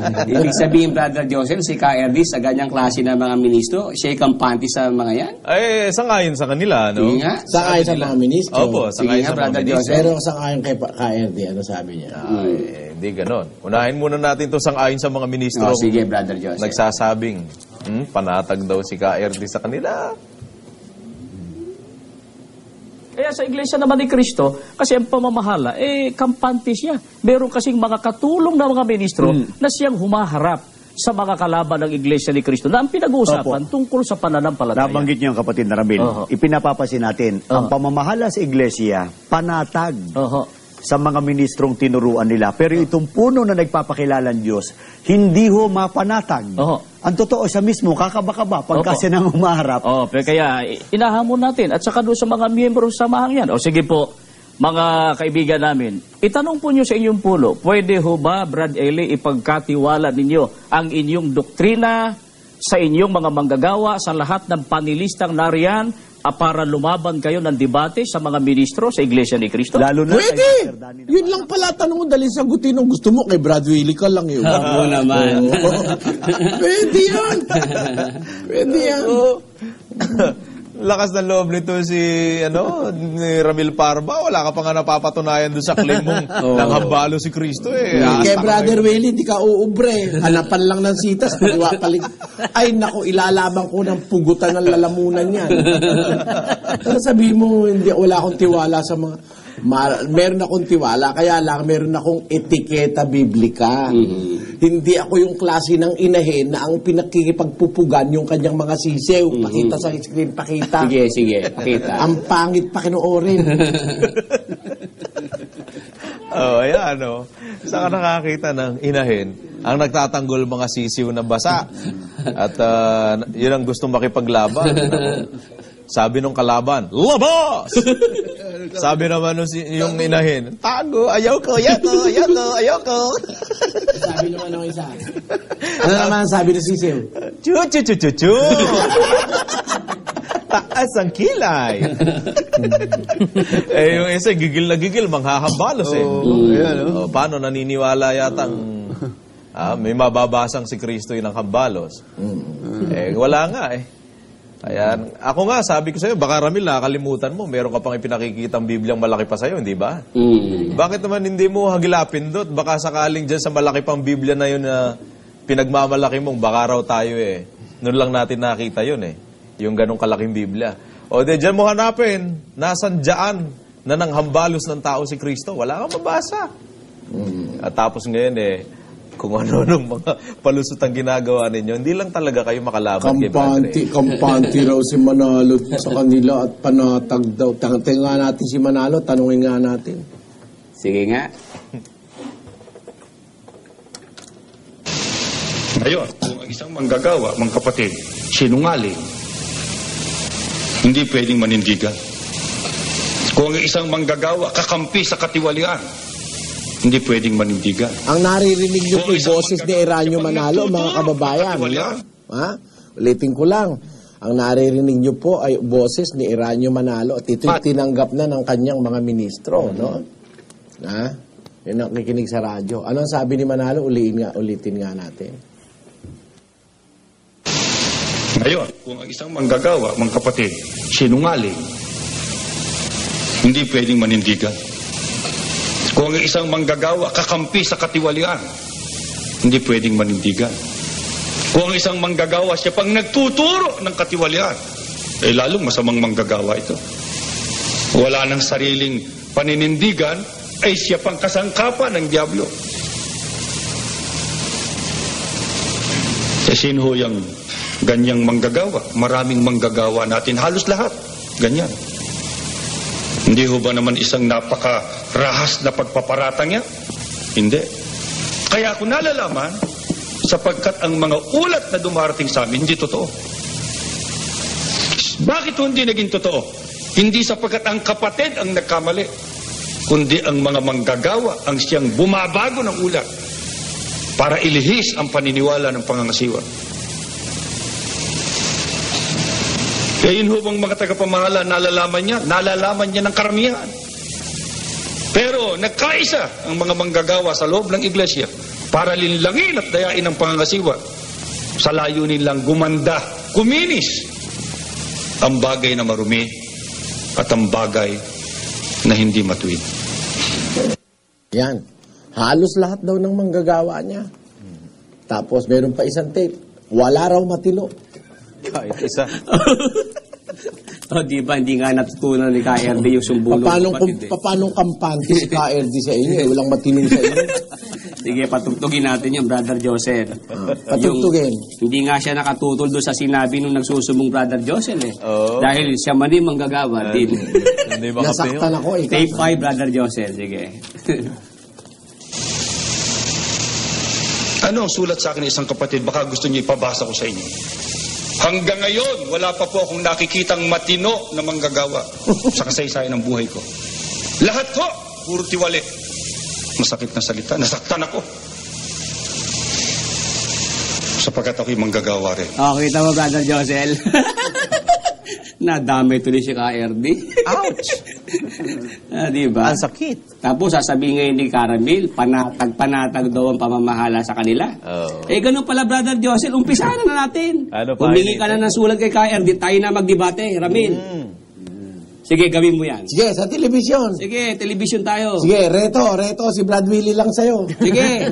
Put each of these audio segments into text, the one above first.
Ibig sabihin, Brother Joseph, si KRD sa ganyang klase ng mga ministro, siya kampante sa mga yan? Ay, sangayon sa kanila, no? Sige nga. Sangayon sa mga ministro. Opo, sangayon sa mga Brother ministro. Joseph. Pero sangayon kay KRD, ano sabi niya? Ay, hindi ganon. Unahin muna natin to sangayon sa mga ministro. Sige, Brother Joseph. Nagsasabing, panatag daw si KRD sa kanila. Kaya sa iglesia naman ni Kristo, kasi ang pamamahala, kampante siya. Meron kasing mga katulong na mga ministro na siyang humaharap sa mga kalaban ng iglesia ni Kristo na ang pinag-uusapan tungkol sa pananampalataya. Nabanggit niyo ang kapatid na Ramil. Ipinapapasin natin, ang pamamahala sa iglesia, panatag sa mga ministrong tinuruan nila. Pero itong puno na nagpapakilala ng Diyos, hindi ho mapanatag. Ang totoo siya mismo, kakaba-kaba pagka siya nang umaharap. Pero kaya inahamon natin at saka doon sa mga miyembro sa samahang yan. O sige po, mga kaibigan namin, itanong po nyo sa inyong puno, pwede ho ba, Brad Eli, ipagkatiwala ninyo ang inyong doktrina sa inyong mga manggagawa sa lahat ng panilistang nariyan para lumaban kayo ng debate sa mga ministro sa Iglesia ni Cristo? Lalo na Pwede! Yun lang pala tanong mo, dali sagutin ang gusto mo. Kay Brad Willie ka lang yun. Oo naman. Pwede yan. Pwede yan. Lakas ng loob nito ni Ramil Parba. Wala ka pa nga napapatunayan doon sa claim mong nanghambalo si Kristo Kay Brother Willie, hindi ka uubre. Hanapan lang ng sitas. Ay, naku, ilalaban ko ng pugutan ng lalamunan yan. Pero sabihin mo, wala akong tiwala sa mga... meron akong tiwala, kaya lang meron akong etiketa biblika. Hindi ako yung klase ng inahin na ang pinakikipagpupugan yung kanyang mga sisiw. Pakita sa screen, pakita. Sige, pakita. Ang pangit pakinoorin. Ayan, Saan ka nakakita ng inahin ang nagtatanggol mga sisiw na basa? At yun ang gustong makipaglaban. Sabi nung kalaban, labas! Sabi naman yung inahin, tago, ayaw ko. Sabi naman ng isa. Ano naman sabi ng sisiw? Chu. Taas ang kilay. Yung isa, gigil na gigil, manghahambalos paano naniniwala yatang may mababasang si Kristo yung hambalos? Wala nga Ayan. Ako nga, sabi ko sa'yo, baka Ramil, nakakalimutan mo, meron ka pang ipinakikitang Bibliang malaki pa sa'yo, hindi ba? Bakit naman hindi mo hagilapin doon? Baka sakaling dyan sa malaki pang Biblia na yun na pinagmamalaki mong, baka raw tayo Noon lang natin nakita yun yung ganong kalaking Biblia. O dyan mo hanapin, nasan dyan na nanghambalos ng tao si Kristo? Wala kang mabasa. At tapos ngayon kung ano-anong mga palusot ang ginagawa ninyo, hindi lang talaga kayo makalaban. Kampante raw si Manalo sa kanila at panatag daw. Tingnan natin si Manalo, tanungin nga natin. Sige nga. Ngayon, kung ang isang manggagawa, mga kapatid, sinungaling, hindi pwedeng manindigan. Kung ang isang manggagawa, kakampi sa katiwalian, hindi pwedeng manindigan. Ang naririnig niyo po boses ni Eranio Manalo, mga kababayan. Ulitin ko lang. Ang naririnig niyo po ay boses ni Eranio Manalo at ito'y tinanggap na ng kanyang mga ministro. Yun ang kikinig sa radyo. Ano ang sabi ni Manalo? Ulitin nga natin. Ngayon, kung ang isang manggagawa, mga kapatid, sinungaling, hindi pwedeng manindigan. Kung ang isang manggagawa, kakampi sa katiwalian, hindi pwedeng manindigan. Kung ang isang manggagawa, siya pang nagtuturo ng katiwalian, lalong masamang manggagawa ito. Wala ng sariling paninindigan, ay siya pang kasangkapan ng Diablo. Sino ho yung ganyang manggagawa? Maraming manggagawa natin, halos lahat, ganyan. Hindi ho ba naman isang napakarahas na pagpaparatang niya? Hindi. Kaya ako nalalaman, sapagkat ang mga ulat na dumarating sa amin, hindi totoo. Bakit hindi naging totoo? Hindi sapagkat ang kapatid ang nagkamali, kundi ang mga manggagawa ang siyang bumabago ng ulat para ilihis ang paniniwala ng pangangasiwa. Kaya yun ho bang mga tagapamahala, nalalaman niya ng karamihan. Pero nagkaisa ang mga manggagawa sa loob ng iglesia para linlangin at dayain ang pangangasiwa sa layunin lang gumanda, kuminis ang bagay na marumi at ang bagay na hindi matuwid. Yan. Halos lahat daw ng manggagawa niya. Tapos meron pa isang tape. Wala raw matino. Kahit isa. O, di ba, hindi nga natutunan ni KRD yung sumbulong kapatid. Paano kampante si KRD sa inyo? Walang matino sa inyo. Sige, patugtugin natin yung Brother Joseph. Patugtugin. Hindi nga siya nakatutol doon sa sinabi nung nagsusubong Brother Joseph eh. Oo. Dahil siya man din manggagawa din. Hindi ba kasi Nasaktan ako eh. Tape 5, Brother Joseph. Sige. Ano ang sulat sa akin ng isang kapatid? Baka gusto niyo ipabasa ko sa inyo. Hanggang ngayon, wala pa po akong nakikitang matino na manggagawa sa kasaysayan ng buhay ko. Lahat ko, puro tiwali. Masakit na salita, nasaktan ako. Sapagkat ako'y manggagawa rin. Okay, tama Brother Joseph. Nadamay tuloy si KRD. Ouch! Diba? Ang sakit. Tapos sasabihin ngayon ni Caramel, panatag daw ang pamamahala sa kanila. Oo. Eh, ganun pala, Brother Joseph, umpisahan na natin. Ano pa, Humingi ka na ng sulat kay KRD, tayo na magdebate, Ramil. Sige, gawin mo yan. Sige, sa telebisyon. Sige, television tayo. Sige, reto, si Brad Willie lang sa'yo. Sige.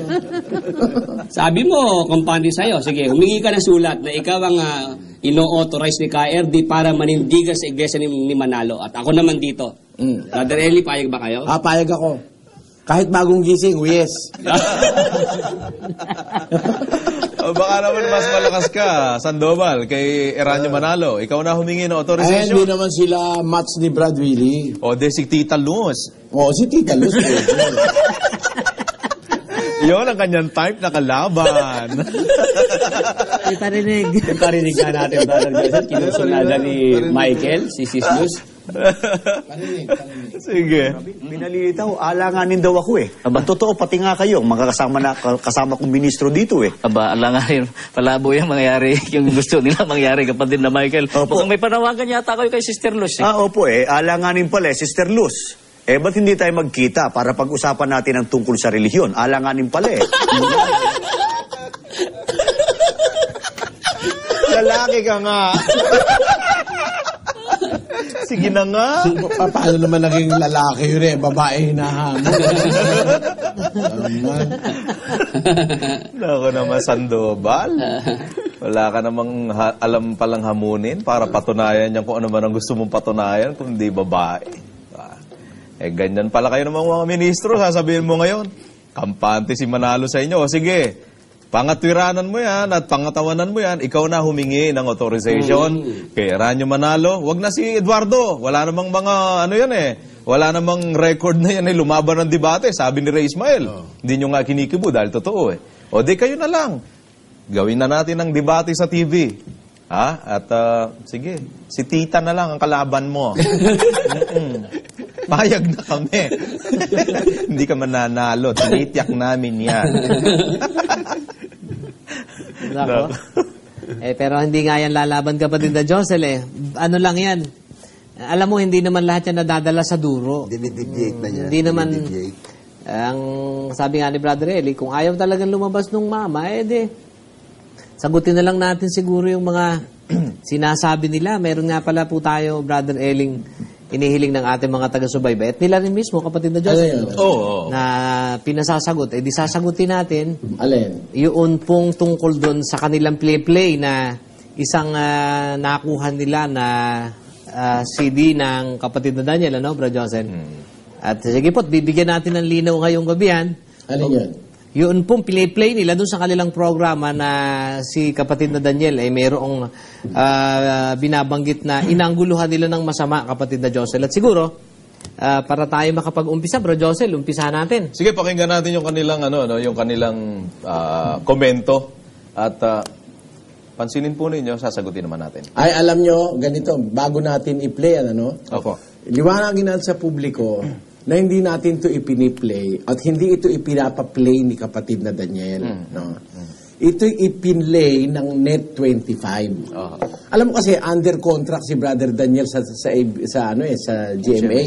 Sabi mo, kumpante sa'yo. Sige, humingi ka ng sulat na ikaw ang ino-authorize ni KRD para manindigan sa iglesia ni Manalo. At ako naman dito. Brother Eli, payag ba kayo? Payag ako. Kahit bagong gising, yes. O baka naman mas malakas ka, Sandoval, kay Eranio Manalo. Ikaw na humingi ng Ay, authorization. hindi naman sila match ni Brad Willie. O de si Tita Luz. Oo, si Tita Luz. Yun ang kanyang type na kalaban. Yung parinig ka natin, Brother Joseph, kinusunada ni Michael, si Sis Luz. Sige. Binalilitaw, alanganin daw ako eh. Aba, totoo, pati nga kayo, kasama kong ministro dito eh. Aba, alanganin, palabo yung mangyayari, yung gusto nila mangyari, kapatid na Michael. Opo. Mukhang may panawagan yata kayo kay Sister Luz. Eh. Opo eh, alanganin pala Sister Luz. Ba't hindi tayo magkita para pag-usapan natin ang tungkol sa relihiyon? Alanganin pala eh. Lalaki ka nga. Sige na nga. Paano naman naging lalaki yun eh? Babae hinahamon. Nako naman, Sandoval. Wala ka namang alam palang hamunin para patunayan niya kung ano man ang gusto mong patunayan, kundi babae. Ganyan pala kayo namang mga ministro, sasabihin mo ngayon, kampante si Manalo sa inyo. O sige, pangatwiranan mo yan at pangatawanan mo yan, ikaw na humingi ng authorization kay Eranio Manalo. Wag na si Eduardo, wala namang mga ano yan eh. Wala namang record na yan eh, lumaban ng debate, sabi ni Ray Ismael. Hindi nyo nga kinikibo dahil totoo eh. O di kayo na lang, gawin na natin ang debate sa TV. At sige, si Tita na lang ang kalaban mo. Payag na kami. Hindi ka mananalo. Tinitiyak namin yan. Nako. Pero hindi nga yan lalaban kapatid na Josel eh. Ano lang yan. Alam mo, hindi naman lahat yan nadadala sa duro. Dinidigyate na yan. Hindi naman, ang sabi nga ni Brother Eli, kung ayaw talagang lumabas nung mama, sagutin na lang natin siguro yung mga sinasabi nila. Meron nga pala po tayo, Brother Eling, inihiling ng ating mga taga-subaybay. At nila rin mismo, kapatid na Joseph, na pinasasagot. Di sasagutin natin. Alin? Yun pong tungkol doon sa kanilang play-play na isang nakuha nila na CD ng kapatid na Daniel, ano, Bro Joseph? At sige po, bibigyan natin ng linaw ngayong gabi yan. Alin yun? Yun pong play nila doon sa kanilang programa na si kapatid na Daniel ay mayroong binabanggit na inangguluhan nila ng masama, kapatid na Josel. At siguro, para tayo makapag-umpisa, Bro Josel, umpisahan natin. Sige, pakinggan natin yung kanilang yung kanilang komento at pansinin po ninyo, sasagutin naman natin. Ay, alam nyo, ganito, bago natin i-play, Opo. liwanagin natin sa publiko na hindi natin ito ipiniplay at hindi ito ipinapaplay ni kapatid na Daniel. No? Ito ipinlay ng Net25. Alam mo kasi, under contract si Brother Daniel sa GMA.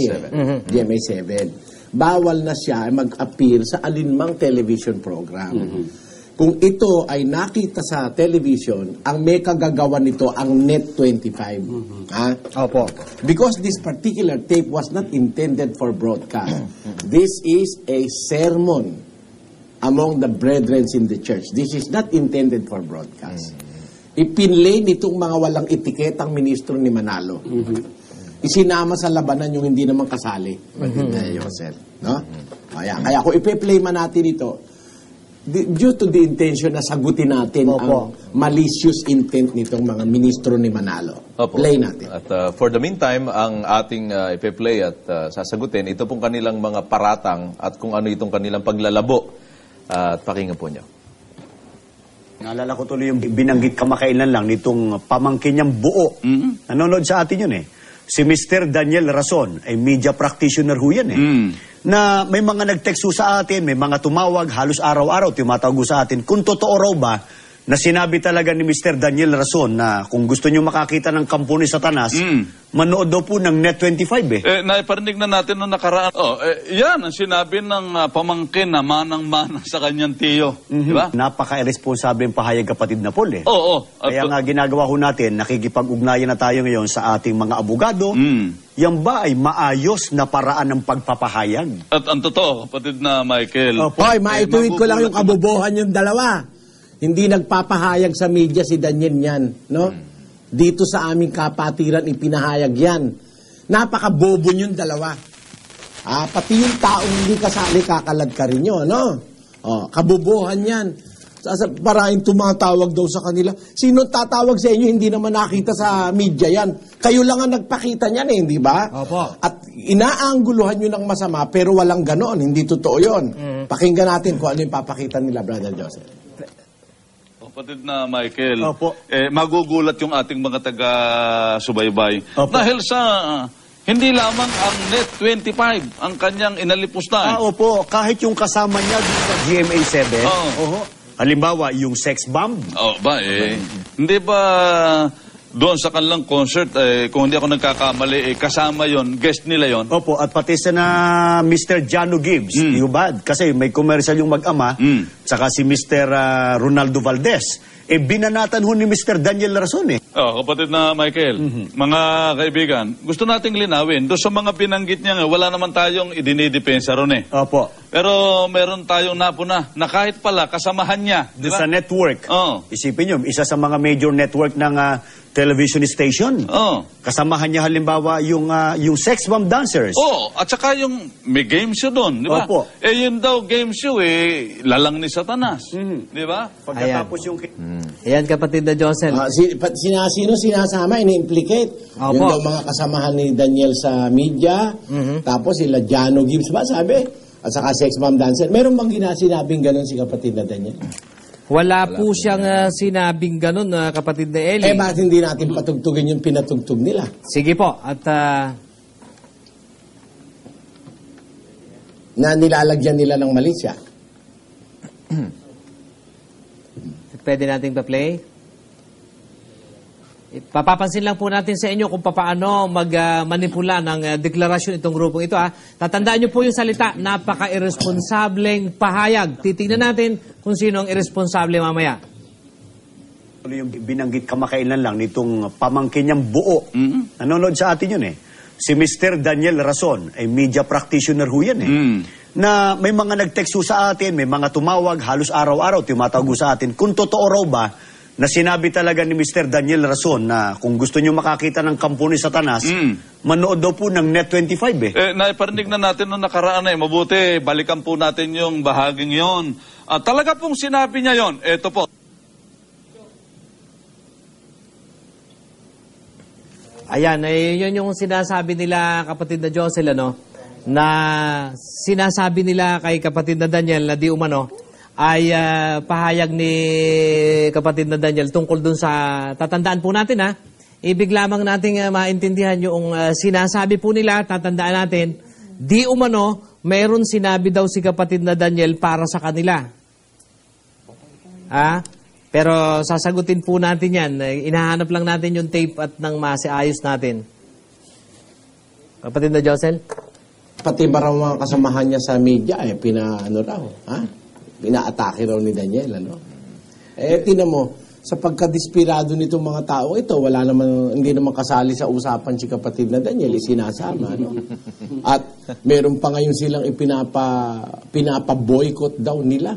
GMA 7. bawal na siya mag-appear sa alinmang television program. Kung ito ay nakita sa television, ang may kagagawa nito ang Net25. Ha? Opo. Because this particular tape was not intended for broadcast. This is a sermon among the brethren in the church. This is not intended for broadcast. Ipinlay nitong mga walang etiketang ministro ni Manalo. Isinama sa labanan yung hindi naman kasali. Joseph. No? Kaya kung ipe-play man natin ito, due to the intention na sagutin natin ang malicious intent nitong mga ministro ni Manalo. Play natin. At for the meantime, ang ating ipe-play at sasagutin, ito pong kanilang mga paratang at kung ano itong kanilang paglalabo. At pakinggan po niyo. Naalala ko tuloy yung binanggit kamakailan lang nitong pamangkin niyang buo. Nanonood sa atin yun eh. Si Mr. Daniel Rason, ay media practitioner ho yan eh. Na may mga nag-text sa atin, may mga tumawag, halos araw-araw tumatawag sa atin. Kung totoo raw ba na sinabi talaga ni Mr. Daniel Rason na kung gusto nyo makakita ng kampo ni Satanas, manood daw po ng Net25 eh. Naiparinig na natin noong nakaraan. Yan ang sinabi ng pamangkin na manang-manang sa kanyang tiyo. Di ba? Napaka-irresponsible yung pahayag kapatid na Paul eh. Oo. Kaya nga ginagawa ho natin, nakikipag-ugnayan na tayo ngayon sa ating mga abogado. Yan ba ay maayos na paraan ng pagpapahayag? At ang totoo, kapatid na Michael. Hoy, maituwid ko lang yung kabobohan yung dalawa. Hindi nagpapahayag sa media si Daniel yan, no? Dito sa aming kapatiran ipinahayag yan. Napakabobo yung dalawa. Pati yung taong hindi kasali kakalad ka rin yun, no? Kabobohan yan. Maraming tumatawag daw sa kanila. Sino tatawag sa inyo, hindi naman nakita sa media yan. Kayo lang ang nagpakita niyan eh, di ba? Opo. At inaangguluhan nyo ng masama, pero walang ganon. Hindi totoo yun. Pakinggan natin kung ano yung papakita nila, Brother Joseph. Kapatid na Michael, Opo. magugulat yung ating mga taga-subaybay. Opo. Dahil sa hindi lamang ang Net25 ang kanyang inalipusta. Opo, kahit yung kasama niya dito sa GMA7, halimbawa yung sex bomb. Hindi ba doon sa kanilang concert, kung hindi ako nagkakamali, kasama yon, guest nila yon. Opo, at pati sa na Mr. Jano Gibbs, bad. Kasi may commercial yung mag-ama, saka si Mr. Ronaldo Valdez. Binanatan ho ni Mr. Daniel Rason eh. Kapatid na Michael, mga kaibigan, gusto nating linawin, doon sa mga binanggit niya, wala naman tayong idinidepensa ron eh. Opo. Pero meron tayong napuna na kahit pala kasamahan niya. Doon sa network. Isipin nyo, isa sa mga major network ng television station. Kasamahan niya halimbawa yung sex bomb dancers. At saka yung may game show doon, di ba? Opo. Yun daw game show lalang ni Satanas. Di ba? Pagkatapos yung... Ayan, kapatid na Joseph. Sino sinasama, ini-implicate. Opo. Yung daw mga kasamahan ni Daniel sa media, tapos sila Jano Gibbs ba, sabi? At saka sex bomb dancer. Meron bang sinabing ganun si kapatid na Daniel? Wala po siyang sinabing ganun, kapatid na Eli. Bakit hindi natin patugtugin yung pinatugtog nila? Sige po, at... na nilalagyan nila ng mali siya. Pwede nating pa-play? Papapansin lang po natin sa inyo kung paano mag-manipula ng deklarasyon itong grupong ito. Tatandaan nyo po yung salita, napaka-irresponsableng pahayag. Titignan natin kung sino ang irresponsable mamaya. Yung binanggit kamakailan lang nitong pamangkin niyang buo. Nanonood sa atin yun eh. Si Mr. Daniel Rason, ay media practitioner ho yan eh. Na may mga nag-text sa atin, may mga tumawag, halos araw-araw tumatawag sa atin. Kung totoo raw ba na sinabi talaga ni Mr. Daniel Rason na kung gusto nyo makakita ng kampo ni Satanas, manood daw po ng Net25 eh. Naiparinig na natin noong nakaraan mabuti, balikan po natin yung bahaging yon. Talaga pong sinabi niya yon. Ito po. Ayan, yun yung sinasabi nila kapatid na Josel, na sinasabi nila kay kapatid na Daniel na di umano ay pahayag ni kapatid na Daniel tungkol dun sa, tatandaan po natin ibig lamang nating maintindihan yung sinasabi po nila, tatandaan natin, di umano, mayroon sinabi daw si kapatid na Daniel para sa kanila. Pero sasagutin po natin yan. Inahanap lang natin yung tape at nang masiayos natin. Kapatid na Josel? pati ba raw mga kasamahan niya sa media, pinaatake raw ni Daniel, ano? Tinan mo, sa pagkadespirado nitong mga tao ito, hindi naman kasali sa usapan si kapatid na Daniel, isinasama, no? At meron pa ngayon silang pinapa-boycott daw nila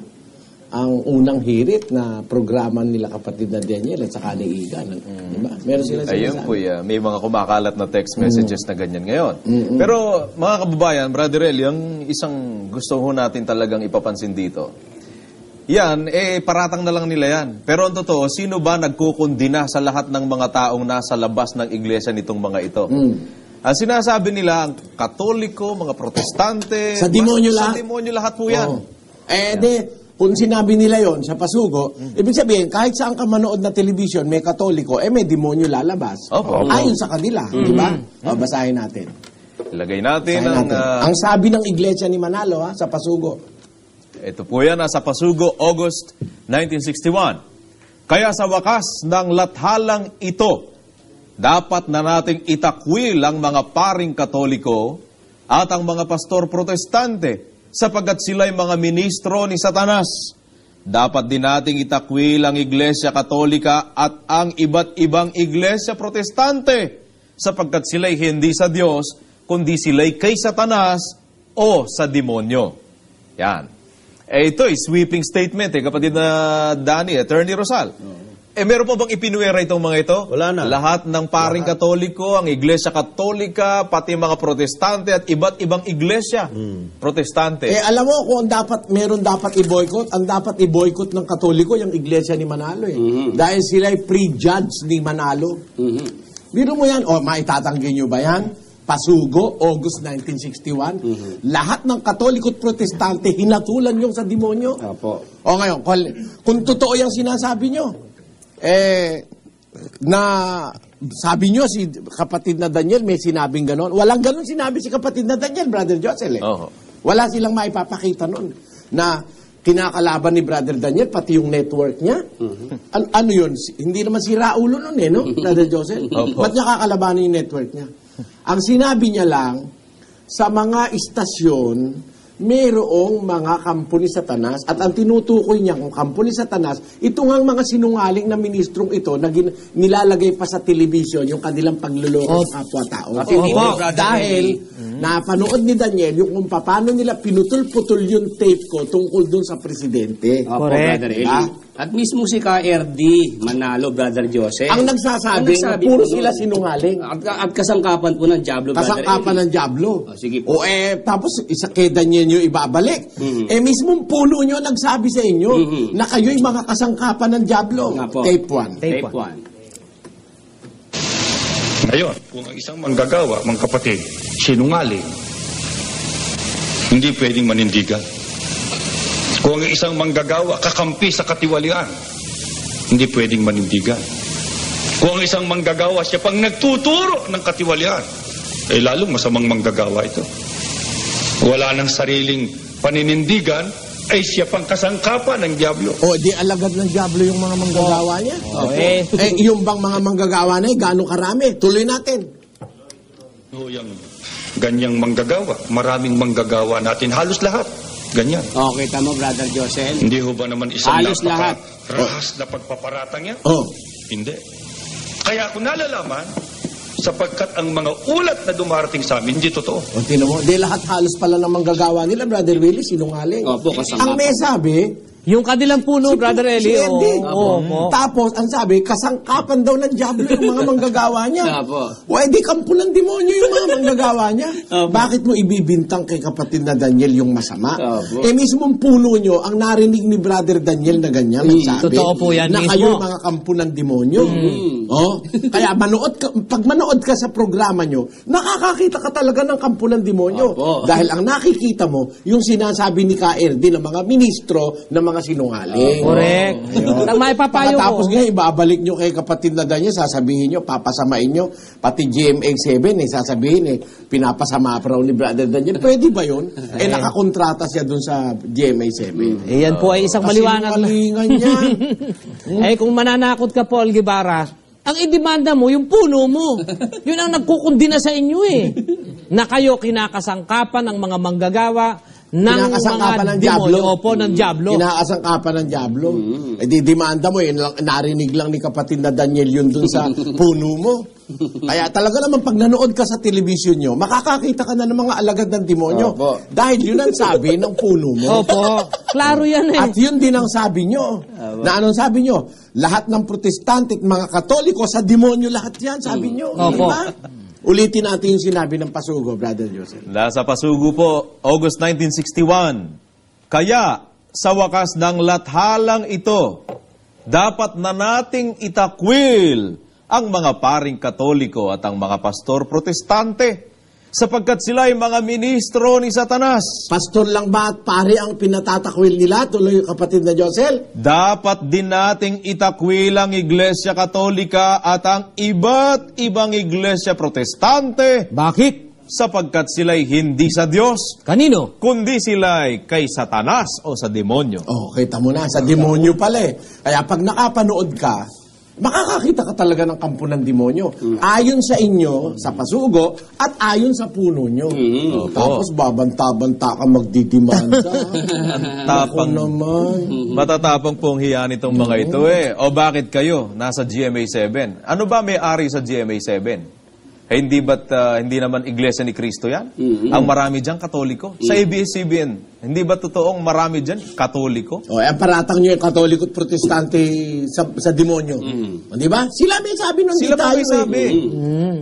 ang unang hirit na programa nila kapatid na Daniel at saka ni Igan. Diba? Meron sila sinasabi. Ayun po, may mga kumakalat na text messages na ganyan ngayon. Pero mga kababayan, Brother Eli, ang isang gusto ho natin talagang ipapansin dito, yan, paratang na lang nila yan. Pero ang totoo, sino ba nagkukundina sa lahat ng mga taong nasa labas ng iglesia nitong mga ito? Ang sinasabi nila, ang Katoliko, mga Protestante, sa demonyo lahat. Sa demonyo lahat po yan. Kung sinabi nila yon sa pasugo, ibig sabihin, kahit saan ka manood na television, may Katoliko, may demonyo lalabas. Ayon sa kanila, di ba? Basahin natin. Ilagay natin ang sabi ng iglesia ni Manalo, sa pasugo. Ito po yan, nasa Pasugo, August 1961. Kaya sa wakas ng lathalang ito, dapat na nating itakwil ang mga paring Katoliko at ang mga pastor Protestante sapagkat sila'y mga ministro ni Satanas. Dapat din nating itakwil ang Iglesia Katolika at ang iba't ibang Iglesia Protestante sapagkat sila'y hindi sa Diyos, kundi sila'y kay Satanas o sa demonyo. Yan. Ito sweeping statement, kapatid na Danny, Attorney Rosal. Meron po bang ipinuwera itong mga ito? Wala na. Lahat ng paring Katoliko, ang Iglesia Katolika, pati mga Protestante at iba't ibang Iglesia Protestante. Alam mo kung meron dapat i-boycott, ang dapat i-boycott ng Katoliko yung Iglesia ni Manalo Dahil sila'y pre-judge ni Manalo. Biro mo yan, maitatanggi nyo ba yan? Pasugo, August 1961. Lahat ng Katoliko at Protestante hinatulan yung sa demonyo. Ngayon, kung totoo yung sinasabi nyo, na sabi nyo si kapatid na Daniel may sinabing ganon. Walang ganon sinabi si kapatid na Daniel, Brother Josel. Wala silang maipapakita nun na kinakalaban ni Brother Daniel, pati yung network niya. Ano yun? Hindi naman si Raulo nun no? Brother Josel? Ba't niya kakalabanin yung network niya? Ang sinabi niya lang, sa mga istasyon, mayroong mga kampo ni Satanas at ang tinutukoy niya kung kampo ni Satanas, ito nga mga sinungaling na ministrong ito na nilalagay pa sa television yung kanilang pagluloko sa kapwa-tao. Dahil napanood ni Daniel yung kung paano nila pinutol-putol yung tape ko tungkol dun sa presidente. Brother Eli. At mismo si KRD Manalo, Brother Jose. Ang nagsasabi na puro sila sinungaling. At kasangkapan po ng Diablo, Brother Eli. Kasangkapan ng Diablo. Sige po. Tapos isa kay Daniel nyo ibabalik. Mismong puno nyo nagsabi sa inyo na kayo'y mga kasangkapan ng Diablo. Tape 1. Tape 1. Ngayon, kung ang isang manggagawa, mga kapatid, sinungaling, hindi pwedeng manindigan. Kung ang isang manggagawa, kakampi sa katiwalian, hindi pwedeng manindigan. Kung ang isang manggagawa, siya pang nagtuturo ng katiwalian, lalong masamang manggagawa ito. Wala ng sariling paninindigan, ay siya pang kasangkapan ng Diablo. Di alagad ng Diablo yung mga manggagawa niya. Yung bang mga manggagawa na gaano karami? Tuloy natin. Yung ganyang manggagawa, maraming manggagawa natin, halos lahat. Ganyan. Kita mo, Brother Josel. Hindi ho ba naman isang halos lahat rahas na pagpaparatang yan? Hindi. Kaya ako nalalaman, sapagkat ang mga ulat na dumarating sa amin, hindi totoo. Tinan mo, lahat halos pala ng manggagawa nila, Brother Willie, sinungaling. Ang may sabi, yung kanilang puno, Brother Eli. Tapos, ang sabi, kasangkapan daw ng Diablo yung mga manggagawa niya. Di kampo ng demonyo yung mga manggagawa niya. Bakit mo ibibintang kay kapatid na Daniel yung masama? Mismong puno nyo, ang narinig ni Brother Daniel na ganyan, nagsabi, totoo po yan na mismo. kayo mga kampo ng demonyo. Kaya pag manood ka sa programa nyo, nakakakita ka talaga ng kampo ng demonyo. Dahil ang nakikita mo, yung sinasabi ni KRD ng mga ministro, ng mga sinungaling. Correct. Ang maipapayo ko. Tapos nga, ibabalik nyo kay kapatid na Daniel, sasabihin nyo, papasamain nyo, pati GMA7, sasabihin, pinapasama pa raw ni Brother Daniel. Pwede ba yun? Nakakontrata siya dun sa GMA7. Yan po ay isang maliwanag na. Yan. Kung mananakot ka, Paul Guevara, ang idemanda mo, yung puno mo. Yun ang nagkukundina sa inyo na kayo kinakasangkapan ng mga manggagawa ng Kinakasangkapan mga ng Diablo. demonyo. Opo, ng Diablo. Kinakasangkapan ng Diablo. Eh di demanda mo, narinig lang ni kapatid na Daniel yun dun sa puno mo. Kaya talaga naman pag nanood ka sa television nyo, makakakita ka na ng mga alagad ng demonyo. Opo. Dahil yun ang sabi ng puno mo. Opo. Klaro yan eh. At yun din ang sabi nyo. Na anong sabi nyo? Lahat ng protestante at mga katoliko, sa demonyo lahat yan, sabi nyo. Opo. Diba? Ulitin natin yung sinabi ng Pasugo, Brother Joseph. Nasa Pasugo po, August 1961. Kaya, sa wakas ng lathalang ito, dapat na nating itakwil ang mga paring katoliko at ang mga pastor protestante, sapagkat sila ay mga ministro ni Satanas. Pastor lang ba at pare ang pinatatakwil nila? Tuloy yung kapatid na Josel. Dapat din nating itakwil ang Iglesia Katolika at ang iba't ibang Iglesia Protestante, Bakit? sapagkat sila'y hindi sa Diyos, Kanino? kundi sila'y kay Satanas o sa demonyo. Oh, kita mo na, sa demonyo pala eh. Kaya pag nakapanood ka, makakakita ka talaga ng kampo ng demonyo. Ayon sa inyo, sa Pasugo, at ayon sa puno nyo. Tapos babanta-banta ka magdidimanda. Tapang Ako naman. Matatapang pong hiya nitong mga ito eh. O bakit kayo nasa GMA 7? Ano ba may-ari sa GMA 7? Eh, hindi naman Iglesia ni Cristo yan? Ang marami dyan, Katoliko. Sa ABS-CBN, hindi ba totoong marami dyan, Katoliko? O, paratang nyo yung Katoliko at Protestante sa demonyo. Di ba? Sila may sabi nung Sila di pa tayo may sabi.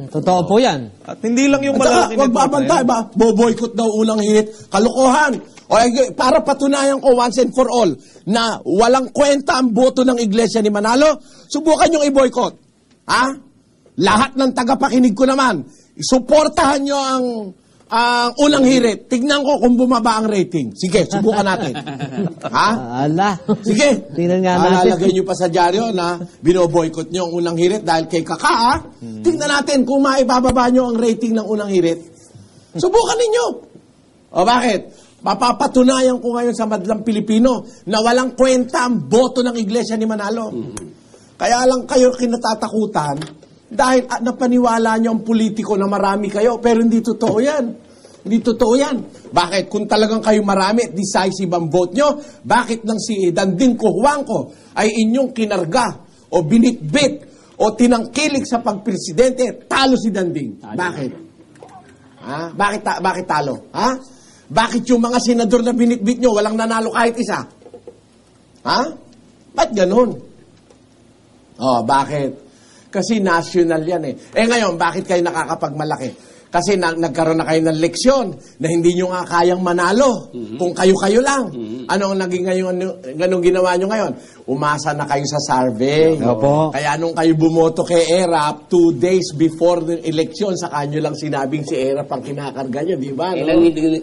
Totoo po yan. At hindi lang yung At saka, malaki huwag babanta, ba? Boboykot daw unang hit. Kalokohan. O, para patunayan ko once and for all na walang kwenta ang boto ng Iglesia ni Manalo, subukan yung i-boycott. Ha? Lahat ng tagapakinig ko naman, suportahan nyo ang unang hirit. Tignan ko kung bumaba ang rating. Sige, subukan natin. Ha? Ala. Sige. Tingnan nga natin. Lalagay nyo pa sa dyaryo na binoboykot nyo ang unang hirit dahil kay Kaka, ha? Tignan natin kung maibababa nyo ang rating ng unang hirit. Subukan ninyo. O bakit? Mapapatunayan ko ngayon sa madlang Pilipino na walang kwenta ang boto ng Iglesia ni Manalo. Kaya lang kayo kinatatakutan dahil napaniwala nyo ang politiko na marami kayo, pero hindi totoo yan. Hindi totoo yan. Bakit? Kung talagang kayo marami, decisive ang vote nyo, bakit nang si Danding Cojuangco ay inyong kinarga o binitbit o tinangkilik sa pagpresidente, talo si Danding? Bakit? Ha? Bakit talo? Ha? Bakit yung mga senador na binitbit nyo, walang nanalo kahit isa? Ha? Ba't ganun? Oh, bakit? Kasi national yan eh. Eh ngayon, bakit kayo nakakapagmalaki? Kasi nagkaroon na kayo ng leksyon na hindi nyo nga kayang manalo kung kayo-kayo lang. Ano ang naging ngayon, ganong ginawa nyo ngayon? Umasa na kayo sa survey. Opo. Kaya nung kayo bumoto kay ERAP, 2 days before the election, saka nyo lang sinabing si ERAP ang kinakarga nyo, di ba? No?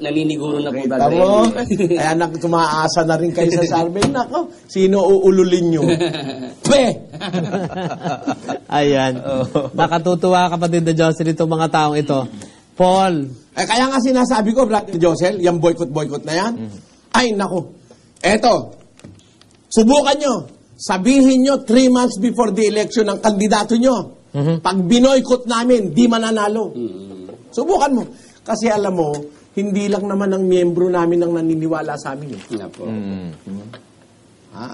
Naniniguro na po Tamo. Kaya tumaasa na rin kayo sa survey. Nako, sino uululin nyo? Pe! Ayan. Nakatutuwa kapatid na Josel itong mga taong ito. Paul. Kaya nga sinasabi ko, Brother Josel, yung boycott na yan. Ay, nako. Eto, subukan nyo. Sabihin nyo 3 months before the election ng kandidato nyo. Pag binoykot namin, di mananalo. Subukan mo. Kasi alam mo, hindi lang naman ang miyembro namin ang naniniwala sa amin. Ha?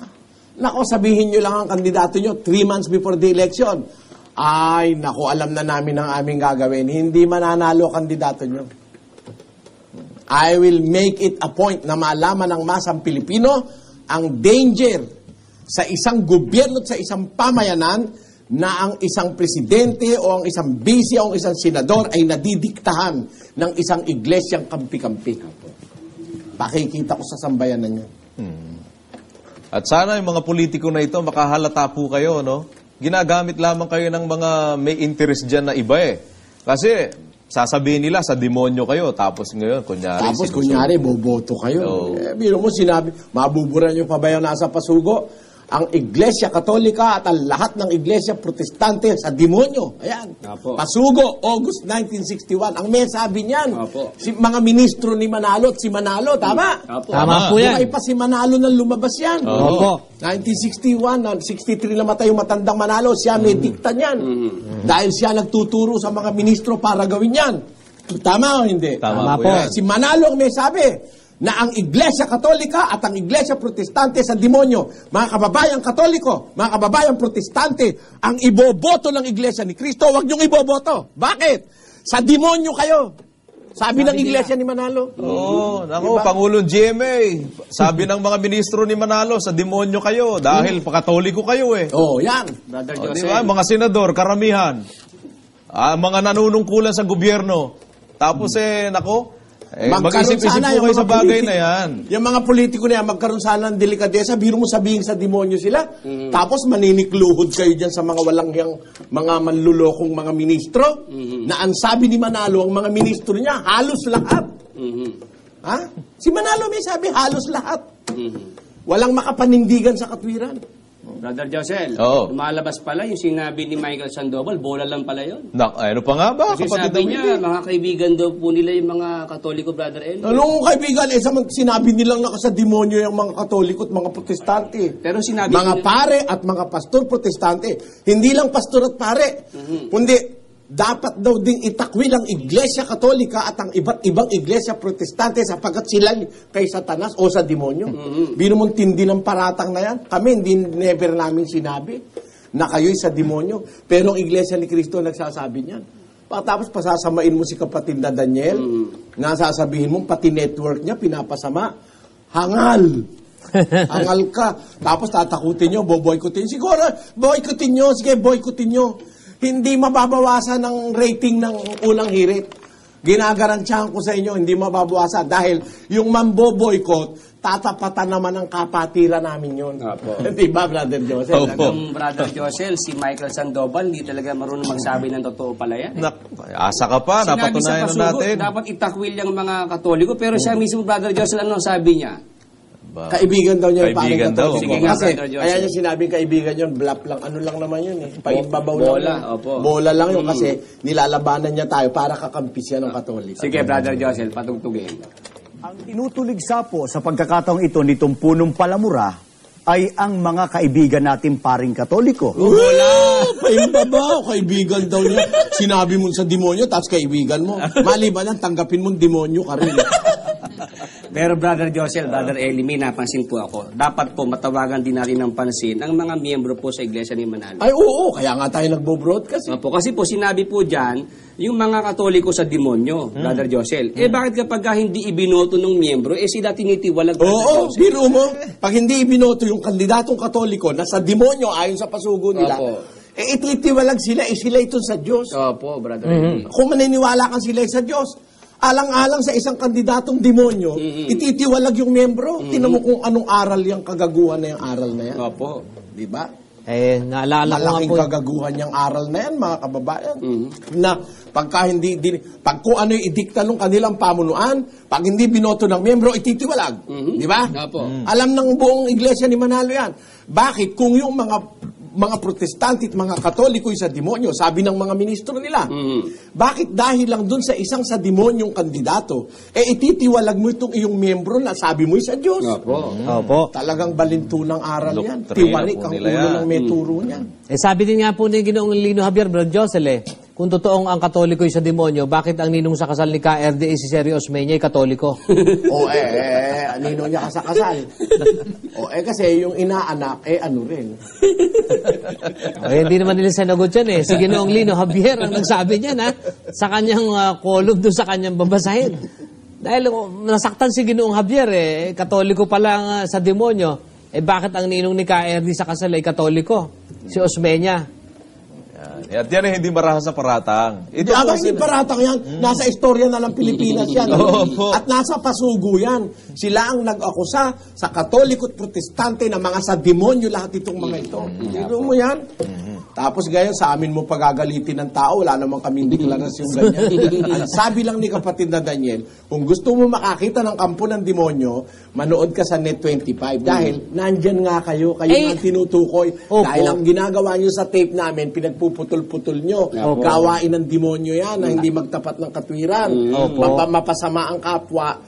Nako, sabihin nyo lang ang kandidato nyo 3 months before the election. Ay, nako, alam na namin ang aming gagawin. Hindi mananalo kandidato nyo. I will make it a point na malaman ng masang Pilipino ang danger sa isang gobyerno at sa isang pamayanan na ang isang presidente o ang isang bisi o ang isang senador ay nadidiktahan ng isang iglesyang kampi-kampi. Pakikita ko sa sambayanan niya. At sana yung mga politiko na ito, makahalata po kayo, no? Ginagamit lamang kayo ng mga may interest dyan na iba eh. Kasi sasabihin nila sa demonyo kayo, tapos ngayon, kunyari, boboto kayo. Biro mo sinabi, mabubura nyo pa ba yung nasa Pasugo? Ang Iglesia Katolika at ang lahat ng Iglesia Protestante sa demonyo. Ayan. Apo. Pasugo, August 1961. Ang may sabi niyan, Apo. mga ministro ni Manalo at si Manalo, tama? Apo. Tama po yan. Buhay pa si Manalo nang lumabas yan. Opo. 1961, 63 namatay yung matandang Manalo, siya may dikta niyan. Dahil siya nagtuturo sa mga ministro para gawin yan. Tama o hindi? Tama po po. yan. Si Manalo ang may sabi na ang Iglesia Katolika at ang Iglesia Protestante sa demonyo. Mga kababayang Katoliko, mga kababayang Protestante, ang iboboto ng Iglesia ni Cristo, huwag niyong iboboto. Bakit? Sa demonyo kayo. Sabi ng Iglesia ni Manalo. Oo, nako, Pangulong GMA. Sabi ng mga ministro ni Manalo, sa demonyo kayo dahil pakatoliko kayo eh. Oh, yan. Brother O, Josel. di ba? Mga senador, karamihan. Mga nanunungkulan sa gobyerno. Tapos nako, mag-isip-isip po kayo sa bagay na yan. Yung mga politiko na yan, magkaroon sana ng delikadesa, biro mo sabihin sa demonyo sila. Tapos maninikluhod kayo dyan sa mga walangyang, mga manlulokong mga ministro, na ang sabi ni Manalo, ang mga ministro niya, halos lahat. Ha? Si Manalo may sabi, halos lahat. Walang makapanindigan sa katwiran. Brother Josel, Oo. lumalabas pala yung sinabi ni Michael Sandoval, bola lang pala yun. Ano pa nga ba, Kasi kapatid sabi na niya, Willie? mga kaibigan daw po nila yung mga Katoliko, Brother Eli. Anong kaibigan, sinabi nilang nasa demonyo yung mga Katoliko at mga Protestante. Pero sinabi mga nila- pare at mga pastor Protestante. Hindi lang pastor at pare, kundi dapat daw ding itakwil ang Iglesia Katolika at ang iba't ibang Iglesia Protestante sapagkat sila kay Satanas o sa demonyo. Bino mong tindi ng paratang na yan. Kami, never namin sinabi na kayo'y sa demonyo. Pero ang Iglesia ni Cristo nagsasabi niyan. Tapos pasasamain mo si kapatid na Daniel, na sasabihin mo, pati network niya, pinapasama. Hangal. Hangal ka. Tapos tatakutin nyo, boycottin. Siguro, boycottin nyo. Sige, boycottin nyo. Hindi mababawasan ng rating ng unang hirit. Ginagarantiyahan ko sa inyo, hindi mababawasan. Dahil yung mambo-boycott, tatapatan naman ang kapatiran namin yun. Diba, Brother Joseph? Talagang Brother Josel, si Michael Sandoval, hindi talaga marunong magsabi ng totoo pala yan. Asa ka pa, Sinabi sa napatunayan na pasugo, natin. dapat itakwil yung mga Katoliko, pero siya mismo, Brother Josel, ano sabi niya? Kaibigan daw niya yung Kaibigan parang daw. Katoliko. Sige nga, Kasi, Brother Joseph. kaya niya sinabing kaibigan yun, bluff lang. Ano lang naman yun eh. Paimbabaw lang. Bola, yun. opo. Bola lang yun kasi nilalabanan niya tayo para kakampi siya ng Katoliko. Sige, Brother Josel, patugtugin. Ang tinutuligsa po sa pagkakataong ito nitong punong palamura ay ang mga kaibigan natin paring Katoliko. Wala! Paimbabaw, kaibigan daw niya. Sinabi mo sa demonyo, tapos kaibigan mo. Maliban lang, tanggapin mong demonyo ka rin. Pero Brother Josel, Brother Eli, may napansin po ako. Dapat po matawagan din natin ng pansin ang mga miyembro po sa Iglesia ni Manalo. Ay, oo, kaya nga tayo nagbo-broadcast. Opo, kasi po sinabi po dyan, yung mga Katoliko sa demonyo, Brother Josel. Bakit kapag hindi ibinoto ng miyembro, sila tinitiwalag, Brother Oo, Josel? biro mo, pag hindi ibinoto yung kandidatong Katoliko na sa demonyo ayon sa pasugo nila, Opo. ititiwalag sila, sila ito sa Diyos. Opo, Brother Eli. Kung maniniwala kang sila sa Diyos, alang-alang sa isang kandidatong demonyo, ititiwalag yung membro. Tinan mo kung anong aral yung kagaguhan na yung aral na yan. Opo. Di ba? Naalala ko nga Malaking po. kagaguhan yung aral na yan, mga kababayan. Na pagka pag kung ano yung idikta ng kanilang pamunuan, pag hindi binoto ng miyembro, ititiwalag. Di ba? Opo. Alam ng buong iglesia ni Manalo yan. Bakit? Kung yung mga protestante at mga katoliko sa demonyo, sabi ng mga ministro nila, bakit dahil lang dun sa isang sa demonyong kandidato, ititiwalag mo itong iyong miyembro na sabi mo sa Diyos. Opo. Opo. Talagang balintunang aral yan. Doktrina Tiwarik po ang nila ulo yan. ng may turo niyan. Sabi din nga po ni Ginoong Lino Javier, Brother Josel, kung totoong ang Katoliko sa demonyo, bakit ang ninong sa kasal ni KRD si Sergio Osmeña ay Katoliko? Anino niya kasakasal. Kasi yung inaanak, ano rin. Hindi naman nila sinagot yan Si Ginoong Lino Javier ang nagsabi niyan sa kanyang column doon sa kanyang babasahin. Dahil nasaktan si Ginoong Javier Katoliko pa lang sa demonyo. Bakit ang ninong ni KRD sa kasal ay Katoliko? Si Osmeña. At yan ay hindi marahas sa paratang. Ito Abang po hindi paratang yan, nasa istorya na ng Pilipinas yan. Opo. At nasa pasugo yan. Sila ang nag-akusa sa Katoliko at Protestante na mga sa demonyo lahat itong mga ito. Hindi mo yan? Tapos gayon sa amin mo pagagalitin ng tao, wala namang kaming deklarasyon ganyan. Ang sabi lang ni kapatid na Daniel, kung gusto mo makakita ng kampo ng demonyo, manood ka sa Net25. Dahil nandyan nga kayo ang tinutukoy. Opo. Dahil ang ginagawa nyo sa tape namin, pinagpuputol-putol nyo. Gawain ng demonyo yan na hindi magtapat ng katwiran. Mapasama ang kapwa.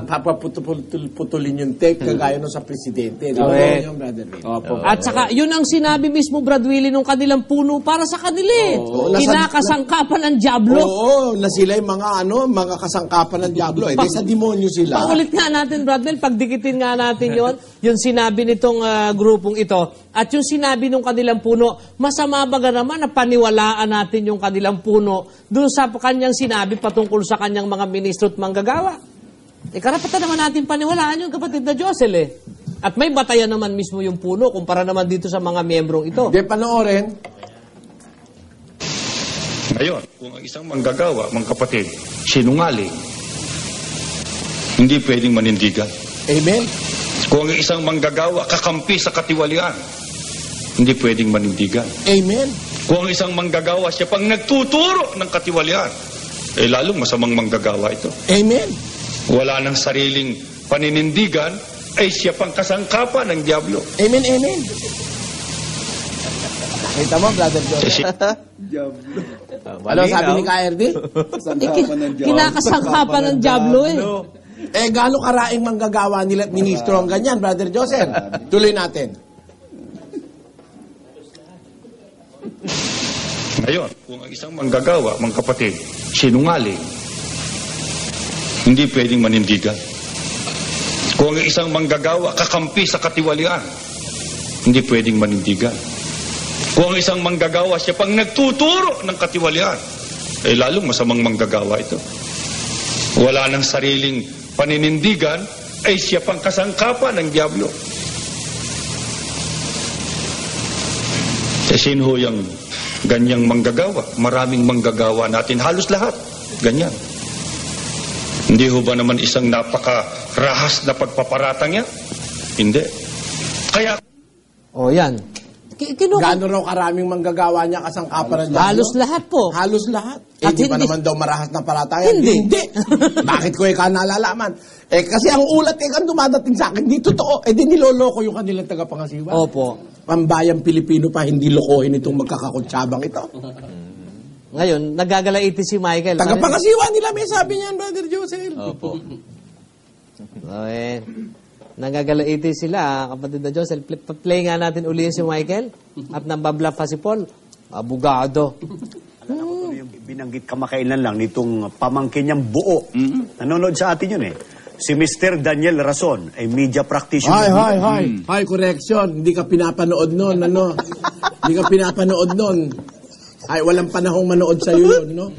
papaputulin yung tape kagaya nung sa presidente. Di ba Correct. yun, Brother Will? At saka, yun ang sinabi mismo, Brad Willie, nung kanilang puno para sa kanila. Kinakasangkapan ng Diablo. Oo, na sila yung mga kasangkapan ng Diablo. Di sa demonyo sila. Paulit nga natin, Brad Will, pagdikitin nga natin yon, yung sinabi nitong grupong ito, at yung sinabi nung kanilang puno, masama baga naman na paniwalaan natin yung kanilang puno doon sa kanyang sinabi patungkol sa kanyang mga ministro at manggagawa. Karapatan naman natin paniwalaan yung kapatid na Josel At may batayan naman mismo yung puno kumpara naman dito sa mga miyembrong ito. Hindi, panoorin. Ngayon, kung ang isang manggagawa, mga kapatid, sinungaling, hindi pwedeng manindigan. Amen. Kung ang isang manggagawa, kakampi sa katiwalian, hindi pwedeng manindigan. Amen. Kung ang isang manggagawa, siya pang nagtuturo ng katiwalian, lalong masamang manggagawa ito. Amen. Wala ng sariling paninindigan, ay siya pang kasangkapan ng Diablo. Amen, amen. Kita mo, Brother Joseph? Ano sabi ni KRD? Kinakasangkapan ng Diablo Gaano karaing manggagawa nila at ministro ang ganyan, Brother Joseph? Tuloy natin. Ngayon, kung ang isang manggagawa, mga kapatid, sinungaling, hindi pwedeng manindigan. Kung ang isang manggagawa, kakampi sa katiwalian, hindi pwedeng manindigan. Kung ang isang manggagawa, siya pang nagtuturo ng katiwalian, lalong masamang manggagawa ito. Wala ng sariling paninindigan, ay siya pang kasangkapan ng Diablo. Sino ho yung ganyang manggagawa? Maraming manggagawa natin, halos lahat, ganyan. Hindi ho ba naman isang napakarahas na pagpaparatang yan? Hindi. Kaya... yan. Gaano raw karaming manggagawa niya kasangkapan ng Diablo? Halos lahat po. Halos lahat. At Hindi pa hindi- naman daw marahas na paratayan. Hindi. Bakit ko ikaw nalalaman? Kasi ang ulat kang dumadating sa akin, di totoo. Di niloloko yung kanilang tagapangasiwa. Opo. Pambayang Pilipino pa hindi lokohin itong magkakakuntsabang ito. Ngayon, nagagalaiti si Michael. Tagapangasiwa nila may sabi niyan, Brother Joseph. Opo. Nagagalaiti sila, kapatid na Joseph. Play nga natin uli si Michael. At nambabla pa si Paul. Abogado. Yung binanggit kamakailan lang nitong pamangkin niyang buo. Nanonood sa atin yun Si Mr. Daniel Rason, ay media practitioner. Hi, correction. Hindi ka pinapanood nun, Hindi ka pinapanood nun. Ay, walang panahong manood sa'yo yun, no?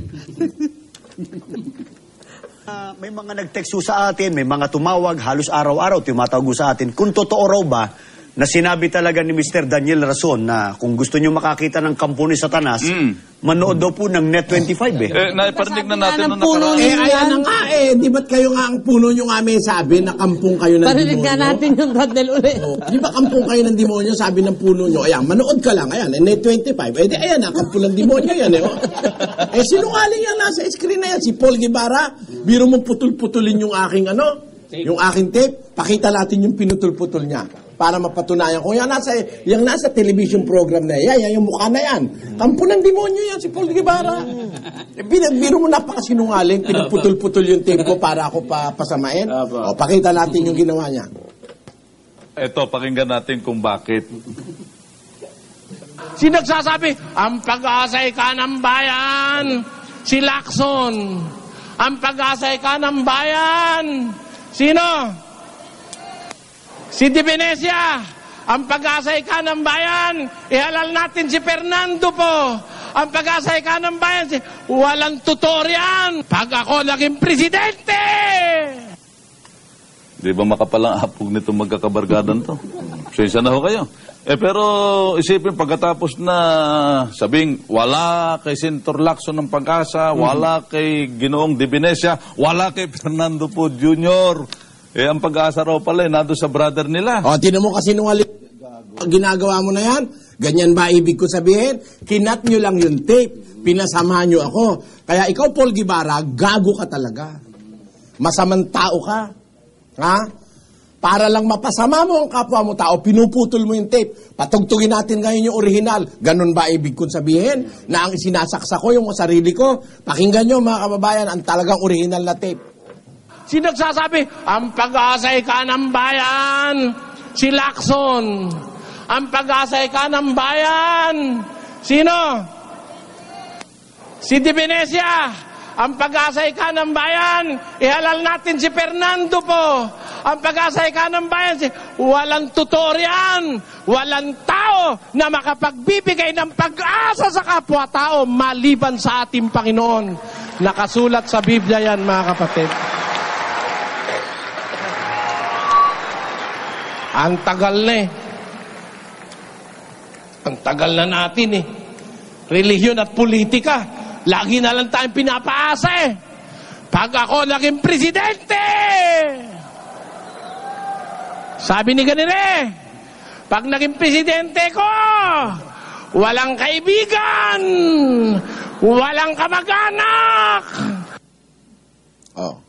May mga nag-text sa atin, may mga tumawag, halos araw-araw tumatawag sa atin. Kung totoo raw ba na sinabi talaga ni Mr. Daniel Rason na kung gusto nyo makakita ng kampo ni Satanas, manood daw po ng Net25 Naiparinig na natin nung puno nakaraan. Ayan na nga Di ba't kayo nga ang puno nyo nga may sabi na kampung kayo ng Parinig demonyo? nga natin yung Bradel uli. Di ba kampung kayo ng demonyo, sabi ng puno nyo? Ayan, manood ka lang. Ayan, Net25. Ayan na, kampung ng demonyo yan, sinungaling yan nasa screen na yan. Si Paul Guevara, biro mo putul-putulin yung aking yung aking tape. Pakita natin yung pinutul-putol niya para mapatunayan ko yung nasa television program na yan, yung mukha na yan. Kampo ng demonyo yan, si Paul Guevara. Biro mo napakasinungaling, pinuputol-putol yung tape ko para ako pasamain. Pakita natin yung ginawa niya. Ito, pakinggan natin kung bakit. Sinagsasabi, ang pag-asay ka ng bayan, si Lacson. Ang pag-asay ka ng bayan, sino? Si Di Venecia. Ang pag-asay ka ng bayan, ihalal natin si Fernando po. Ang pag-asay ka ng bayan, walang tutorian pag ako naging presidente. Di ba makapalang apog nito magkakabargadan to? Sensya na ho kayo. Pero isipin pagkatapos na sabing wala kay Senator Lacson ng Pag-asa, wala kay Ginoong Di Venecia, wala kay Fernando po Jr., ang Pag-asa raw pala, nando sa brother nila. Tinan mo kasi nung ginagawa mo na yan, ganyan ba ibig ko sabihin? Kinat nyo lang yung tape, pinasama nyo ako. Kaya ikaw, Paul Guevara, gago ka talaga. Masamang tao ka. Ha? Para lang mapasama mo ang kapwa mo tao, pinuputol mo yung tape. Patugtugin natin ngayon yung original. Ganun ba ibig kong sabihin? Na ang isinasaksa ko, yung sarili ko. Pakinggan nyo mga kababayan, ang talagang original na tape. Sino nagsasabi? Ang pag-asa'y kanang bayan, si Lacson. Ang pag-asa'y kanang bayan, sino? Si Di Venecia. Ang pag-asa'y kanang bayan, ihalal natin si Fernando po. Ang pag-asa'y kanang bayan, walang tutorian, walang tao na makapagbibigay ng pag-asa sa kapwa-tao maliban sa ating Panginoon. Nakasulat sa Biblia yan, mga kapatid. Ang tagal na eh. Ang tagal na natin eh. Relihiyon at politika, lagi na lang tayong pinapaasa eh. Pag ako naging presidente, sabi ni ganire, pag naging presidente ko, walang kaibigan, walang kamag-anak. Oh.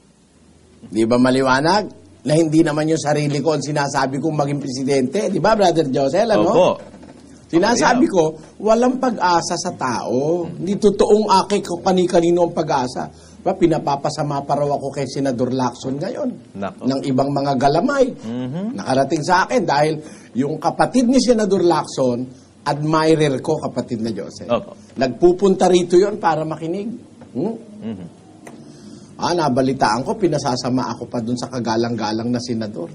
Di ba maliwanag? Na hindi naman yung sarili ko ang sinasabi kong maging presidente. Di ba, Brother Josel? Ano? Opo. Sinasabi ko, walang pag-asa sa tao. Hindi totoong kani-kanino ang pag-asa. Diba, pinapapasama pa raw ako kay Senador Lacson ngayon. Nako. Ng ibang mga galamay. Nakarating sa akin dahil yung kapatid ni Senador Lacson, admirer ko, kapatid na Joseph. Opo. Nagpupunta rito yon para makinig. Nabalitaan ko, pinasasama ako pa dun sa kagalang-galang na senador.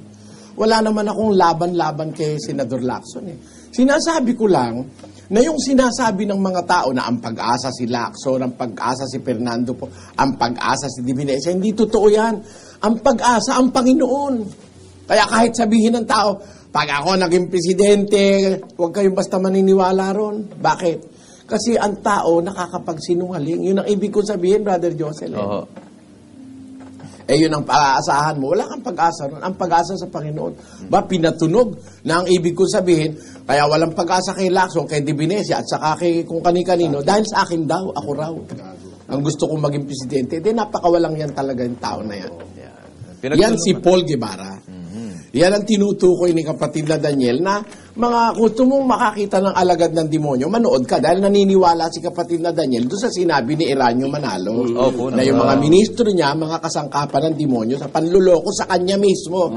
Wala naman akong laban-laban kay Senador Lacson eh. Sinasabi ko lang na yung sinasabi ng mga tao na ang pag-asa si Lacson, ang pag-asa si Fernando po, ang pag-asa si Di Venecia, hindi totoo yan. Ang pag-asa, ang Panginoon. Kaya kahit sabihin ng tao, pag ako naging presidente, huwag kayong basta maniniwala ron. Bakit? Kasi ang tao nakakapagsinungaling. Yun ang ibig kong sabihin, Brother Josel. Yun ang pag-aasahan mo. Wala kang pag-asa ron. Ang pag-asa sa Panginoon. Ba, pinatunog na ang ibig kong sabihin, kaya walang pag-asa kay Lacson, kay Di Venecia, at saka kay kung kani-kanino, dahil sa akin daw, ako raw. Ang gusto kong maging presidente. Napakawalang yan talaga yung tao na yan. Yan si Paul Guevara. Yan ang tinutukoy ni kapatid na Daniel na mga gusto mong makakita ng alagad ng demonyo, manood ka dahil naniniwala si kapatid na Daniel doon sa sinabi ni Eranio Manalo na yung mga ministro niya, mga kasangkapan ng demonyo sa panluloko sa kanya mismo.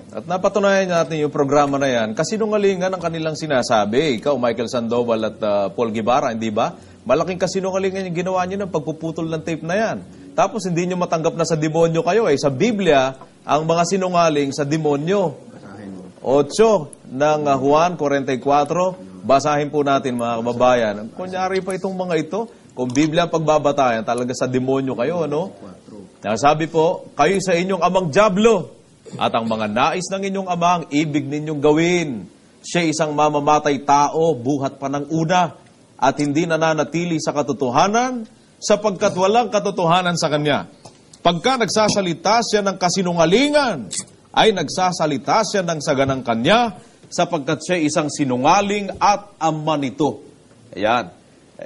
At napatunayan natin yung programa na yan, kasinungalingan ang kanilang sinasabi. Ikaw, Michael Sandoval at Paul Guevara, hindi ba? Malaking kasinungalingan yung ginawa niyo ng pagpuputol ng tape na yan. Tapos hindi nyo matanggap na sa demonyo kayo. Sa Biblia, ang mga sinungaling sa demonyo. 8 ng Juan 44, basahin po natin mga kababayan. Kunyari pa itong mga ito, kung Biblia ang pagbabatayan, talaga sa demonyo kayo, ano? Sabi po, kayo sa inyong amang dyablo, at ang mga nais ng inyong ama ang ibig ninyong gawin. Siya isang mamamatay tao, buhat pa ng una, at hindi nananatili sa katotohanan, sapagkat walang katotohanan sa kanya. Pagka nagsasalita siya ng kasinungalingan, ay nagsasalita siya ng saganang kanya, sapagkat siya isang sinungaling at ama nito. Ayan.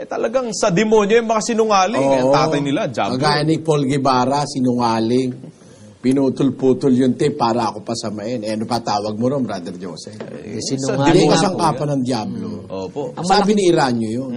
Talagang sa demonyo yung mga sinungaling. Ang tatay nila, diablo. Kagaya ni Paul Guevara, sinungaling. Pinutol-putol yung tape para ako pasamain. Ano pa tawag mo ron, Brother Joseph? Sinungaling Hindi kasangkapan ng diablo. Opo. Sabi ni Eranio yun.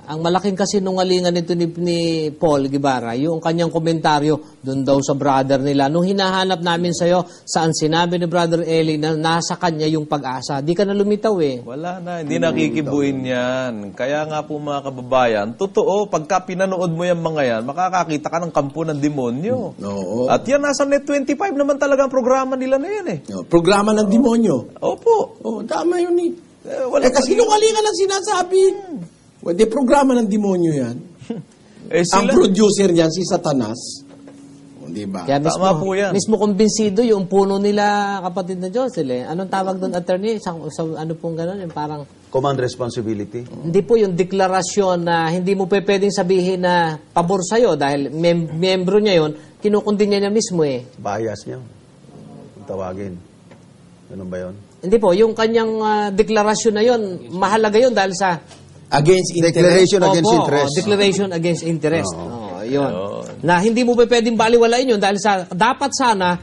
Ang malaking kasinungalingan nito ni Paul Guevara, yung kanyang komentaryo doon daw sa brother nila. Nung hinahanap namin sa'yo, saan sinabi ni Brother Eli na nasa kanya yung pag-asa. Di ka na lumitaw eh. Wala na, hindi nakikibuin yan. Kaya nga po mga kababayan, totoo, pagka pinanood mo yung mga yan, makakakita ka ng kampo ng demonyo. At yan, nasa Net 25 naman talaga ang programa nila na yan eh. Programa ng demonyo? Opo. Tama yun eh. Kasinungalingan ang sinasabi. Hindi, programa ng demonyo yan. Ang producer niyan, si Satanas. Di ba? Kaya mismo, tama po yan. Mismo kumbinsido yung puno nila, kapatid na Josel eh. Anong tawag doon, attorney? Ano pong gano'n? Yung parang... Command responsibility. Hindi po yung deklarasyon na hindi mo pwedeng sabihin na pabor sa'yo dahil membro niya yon, kinukundi niya mismo eh. Bias niya. Tawagin. Ganun ba yun? Hindi po, yung kanyang deklarasyon na yon, mahalaga yon dahil sa... Against interest. Declaration against interest. Declaration against interest. Yun. Na hindi mo pwedeng baliwalain yun dahil sa dapat sana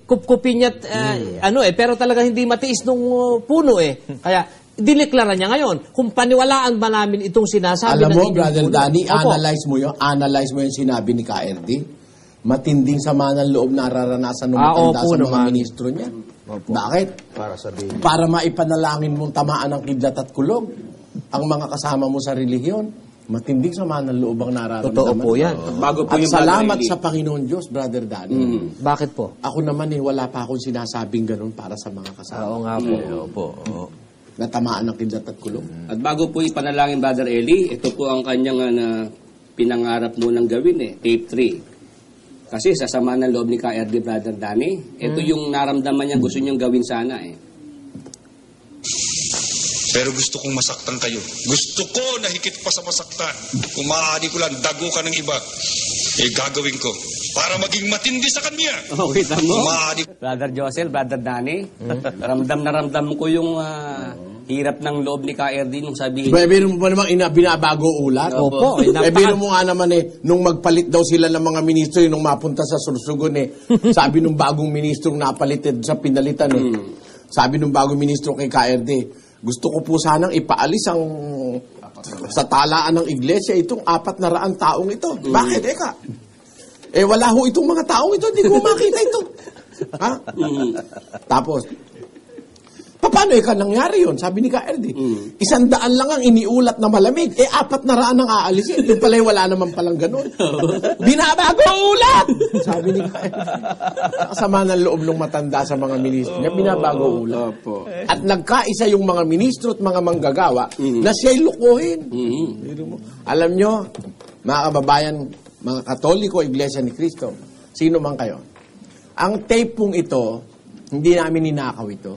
kupkupin niya pero talaga hindi matiis nung puno eh. Kaya dineklara niya ngayon. Kung paniwalaan ba namin itong sinasabi alam ng mo, Brother Danny, analyze mo yung sinabi ni KRD. matinding sama ng loob nararanasan ng matanda opo sa mga naman. ministro niya. Bakit? Para maipanalangin mong tamaan ng kidlat at kulog ang mga kasama mo sa relihiyon. Matinding sama ng loob ang nararamdaman. Totoo po yan. Bago po At yung salamat Brother Eli. sa Panginoon Diyos, Brother Danny. Bakit po? Ako naman wala pa akong sinasabing ganun para sa mga kasama. Oo nga po. Opo. Natamaan ng kidlat at kulog. At bago po ipanalangin, Brother Eli, ito po ang kanyang na pinangarap mo ng gawin tape 3. Kasi sa sama ng loob ni KRD, Brother Danny, ito yung naramdaman niya gusto niyang gawin sana Pero gusto kong masaktan kayo. Gusto ko na higit pa sa masaktan. Kung maaari ko lang dagukan ng iba, gagawin ko. Para maging matindi sa kanya. Oh, kita mo? Kung maaari. Brother Josel, Brother Danny, ramdam na ramdam ko yung hirap ng loob ni KRD nung sabihin. Biro mo pa namang binabago ulat? Opo. Biro mo nga naman nung magpalit daw sila ng mga ministro, nung mapunta sa Sursugon sabi nung bagong ministrong napalitin sa pinalitan sabi nung bagong ministro kay KRD, gusto ko po sanang ipaalis sa talaan ng iglesia itong 400 taong ito. Bakit? Wala ho itong mga taong ito, hindi ko makita ito. Ha? Tapos, paano nangyari yun? Sabi ni KRD, 100 lang ang iniulat na malamig, 400 ang aalisin. Yung pala wala naman palang ganun. Binabago ang ulat! Sabi ni KRD. Kasama ng loob ng matanda sa mga ministro niya, binabago ang ulat. At nagkaisa yung mga ministro at mga manggagawa na siya'y lukuhin. Alam nyo, mga kababayan, mga Katoliko, Iglesia ni Cristo, sino man kayo, ang tape pong ito, hindi namin ninakaw ito.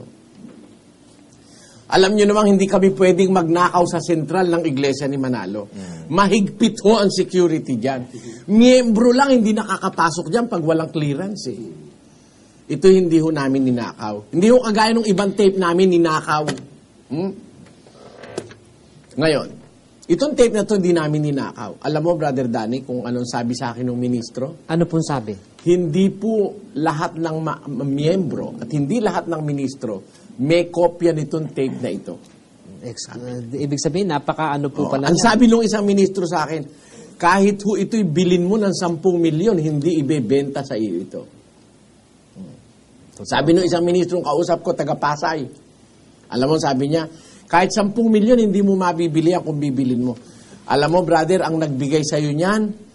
Alam nyo namang hindi kami pwedeng magnakaw sa sentral ng Iglesia ni Manalo. Mahigpit ho ang security dyan. Miyembro lang hindi nakakapasok dyan pag walang clearance Ito hindi ho namin ninakaw. Hindi ho kagaya ng ibang tape namin ninakaw. Ngayon, itong tape na to hindi namin ninakaw. Alam mo, Brother Danny, kung anong sabi sa akin ng ministro? Ano pong sabi? Hindi po lahat ng miyembro at hindi lahat ng ministro may kopya nitong tape na ito. Ibig sabihin, napaka-ano po pala Ang niya. sabi nung isang ministro sa akin, kahit ho ito'y bilin mo ng 10 milyon, hindi ibebenta sa iyo ito. Sabi nung isang ministrong kausap ko, taga Pasay. Alam mo, sabi niya, kahit 10 milyon, hindi mo mabibili yan kung bibilin mo. Alam mo, brother, ang nagbigay sa iyo niyan,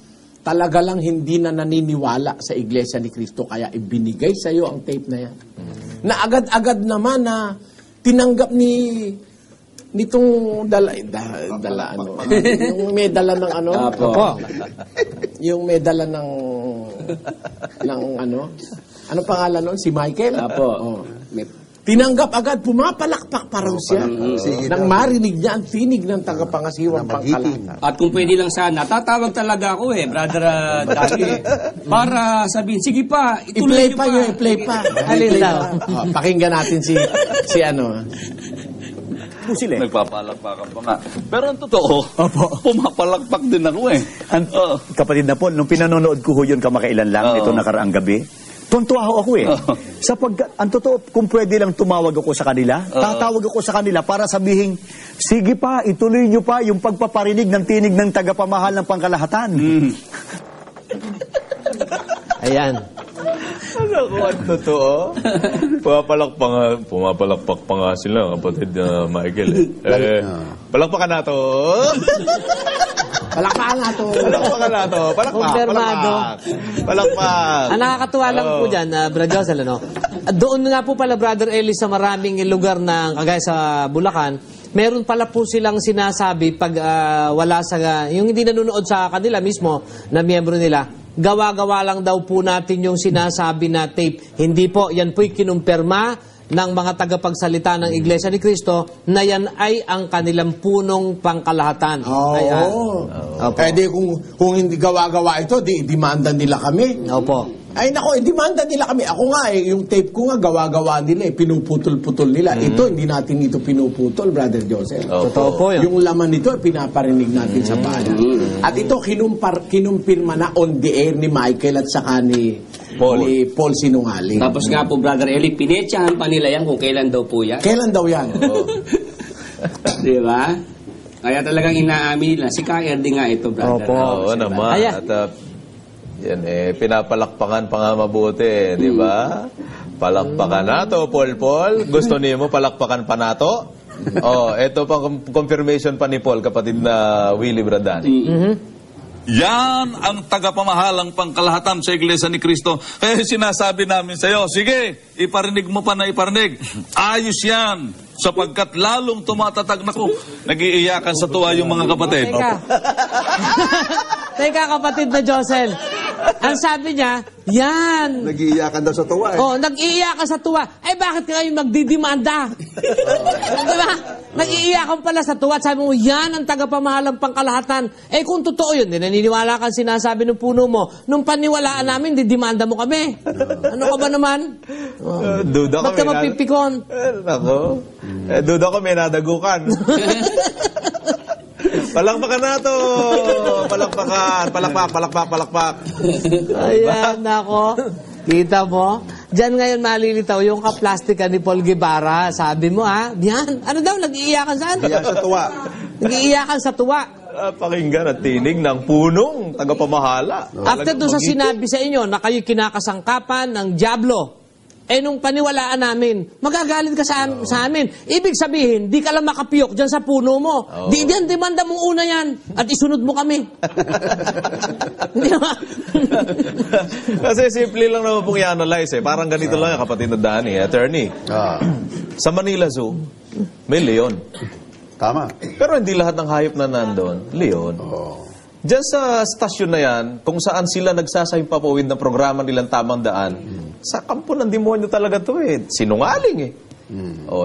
talaga lang hindi na naniniwala sa Iglesia ni Cristo, kaya ibinigay sa iyo ang tape na yan. Na agad-agad naman na tinanggap nitong yung may dala ng yung may dala ng ano pangalan nun? Si Michael? Tinanggap agad, pumapalakpak pa raw siya. Nang marinig niya ang tinig ng tagapangasiwang pangkalahatan. At kung pwede lang sana, tatawag talaga ako Brother Danny, para sabihin, sige pa, ituloy I-play pa yun, i-play pa. Alin daw? Pakinggan natin si Nagpapalakpakan pa nga. Pero ang totoo, pumapalakpak din ako Kapatid na Paul, nung pinanonood ko ho yun kamakailan lang, ito nakaraang gabi, tuntua ho ako Sapagkat, ang totoo, kung pwede lang tumawag ako sa kanila, tatawag ako sa kanila para sabihin, sige pa, ituloy nyo pa yung pagpaparinig ng tinig ng tagapamahal ng pangkalahatan. Ayan. Ano ko ang totoo? Pumapalakpak pa nga sila, kapatid Michael. Palakpakan na to. Palakpakan na to. Kumpirmado. Palakpak. Ang nakakatuwa lang po dyan, Brother Josel, doon nga po pala, Brother Eli, sa maraming lugar na kagaya sa Bulacan, meron pala po silang sinasabi pag wala sa, yung hindi nanonood sa kanila mismo na miyembro nila, gawa-gawa lang daw po natin yung sinasabi na tape. Hindi po, yan po'y kinumpirma ng mga tagapagsalita ng Iglesia ni Cristo na yan ay ang kanilang punong pangkalahatan. Pwede kung hindi gawa-gawa ito, demanda nila kami. Opo. Ay nako, demanda nila kami. Ako nga yung tape ko nga gawa-gawa nila pinuputol-putol nila. Ito hindi natin ito pinuputol, Brother Joseph. Totoo po yun. Yung laman nito pinaparinig natin sa bayan. At ito kinumpirma na on the air ni Michael at saka ni Paul Sinungaling. Tapos nga po, Brother Eli, pinetsahan pa nila yan kung kailan daw po yan. Kailan daw yan? Di ba? Kaya talagang inaamin nila. Si KRD nga ito, Brother. Oo naman. Ayan. At Yan pinapalakpakan pa nga mabuti, di ba? Palakpakan nato, Paul. Gusto niyo mo palakpakan pa nato? Ito pang confirmation pa ni Paul, kapatid na Willie Bradani. Yan ang tagapamahalang pangkalahatan sa Iglesia ni Cristo. Kaya sinasabi namin sa iyo, sige, iparinig mo pa na iparinig. Ayos yan, sapagkat lalong tumatatag na ko. Nag-iiyakan sa tuwa yung mga kapatid. Teka, kapatid na Josel. Ang sabi niya, yan. Nag-iiyakan daw sa tuwa nag-iiyakan sa tuwa. Bakit kayo magdidimanda? Diba? Nag-iiyakan pala sa tuwa. At sabi mo, yan ang tagapamahalang pangkalahatan. Kung totoo yun, naniniwala kang sinasabi ng puno mo, nung paniwalaan namin, didimanda mo kami. Ano ka ba naman? Duda Ba't ka mapipikon? Nako. Duda ko may nadagukan. Palakpakan na to! Palakpakan! Palakpak! Ayan, nako. Kita mo? Diyan ngayon malilitaw yung kaplastikan ni Paul Guevara. Sabi mo, yan. Ano daw, nag-iiyakan saan? Iiyakan sa tuwa. Nag-iiyakan sa tuwa. Pakinggan at tinig ng punong tagapamahala. After doon sa sinabi sa inyo na kayo kinakasangkapan ng Diablo, nung paniwalaan namin, magagalit ka sa amin. Ibig sabihin, di ka lang makapiyok dyan sa puno mo. Di yan, demanda mong una yan. At isunod mo kami. Di ba? Kasi simple lang naman pong i-analyze. Parang ganito lang yung kapatid na Danny, attorney. Sa Manila Zoo, may leon. Tama. Pero hindi lahat ng hayop na nandun, leon. Diyan sa stasyon na yan, kung saan sila nagsasahimpapawid ng programa nilang Tamang Daan, sa kampo ng demonyo talaga to Sinungaling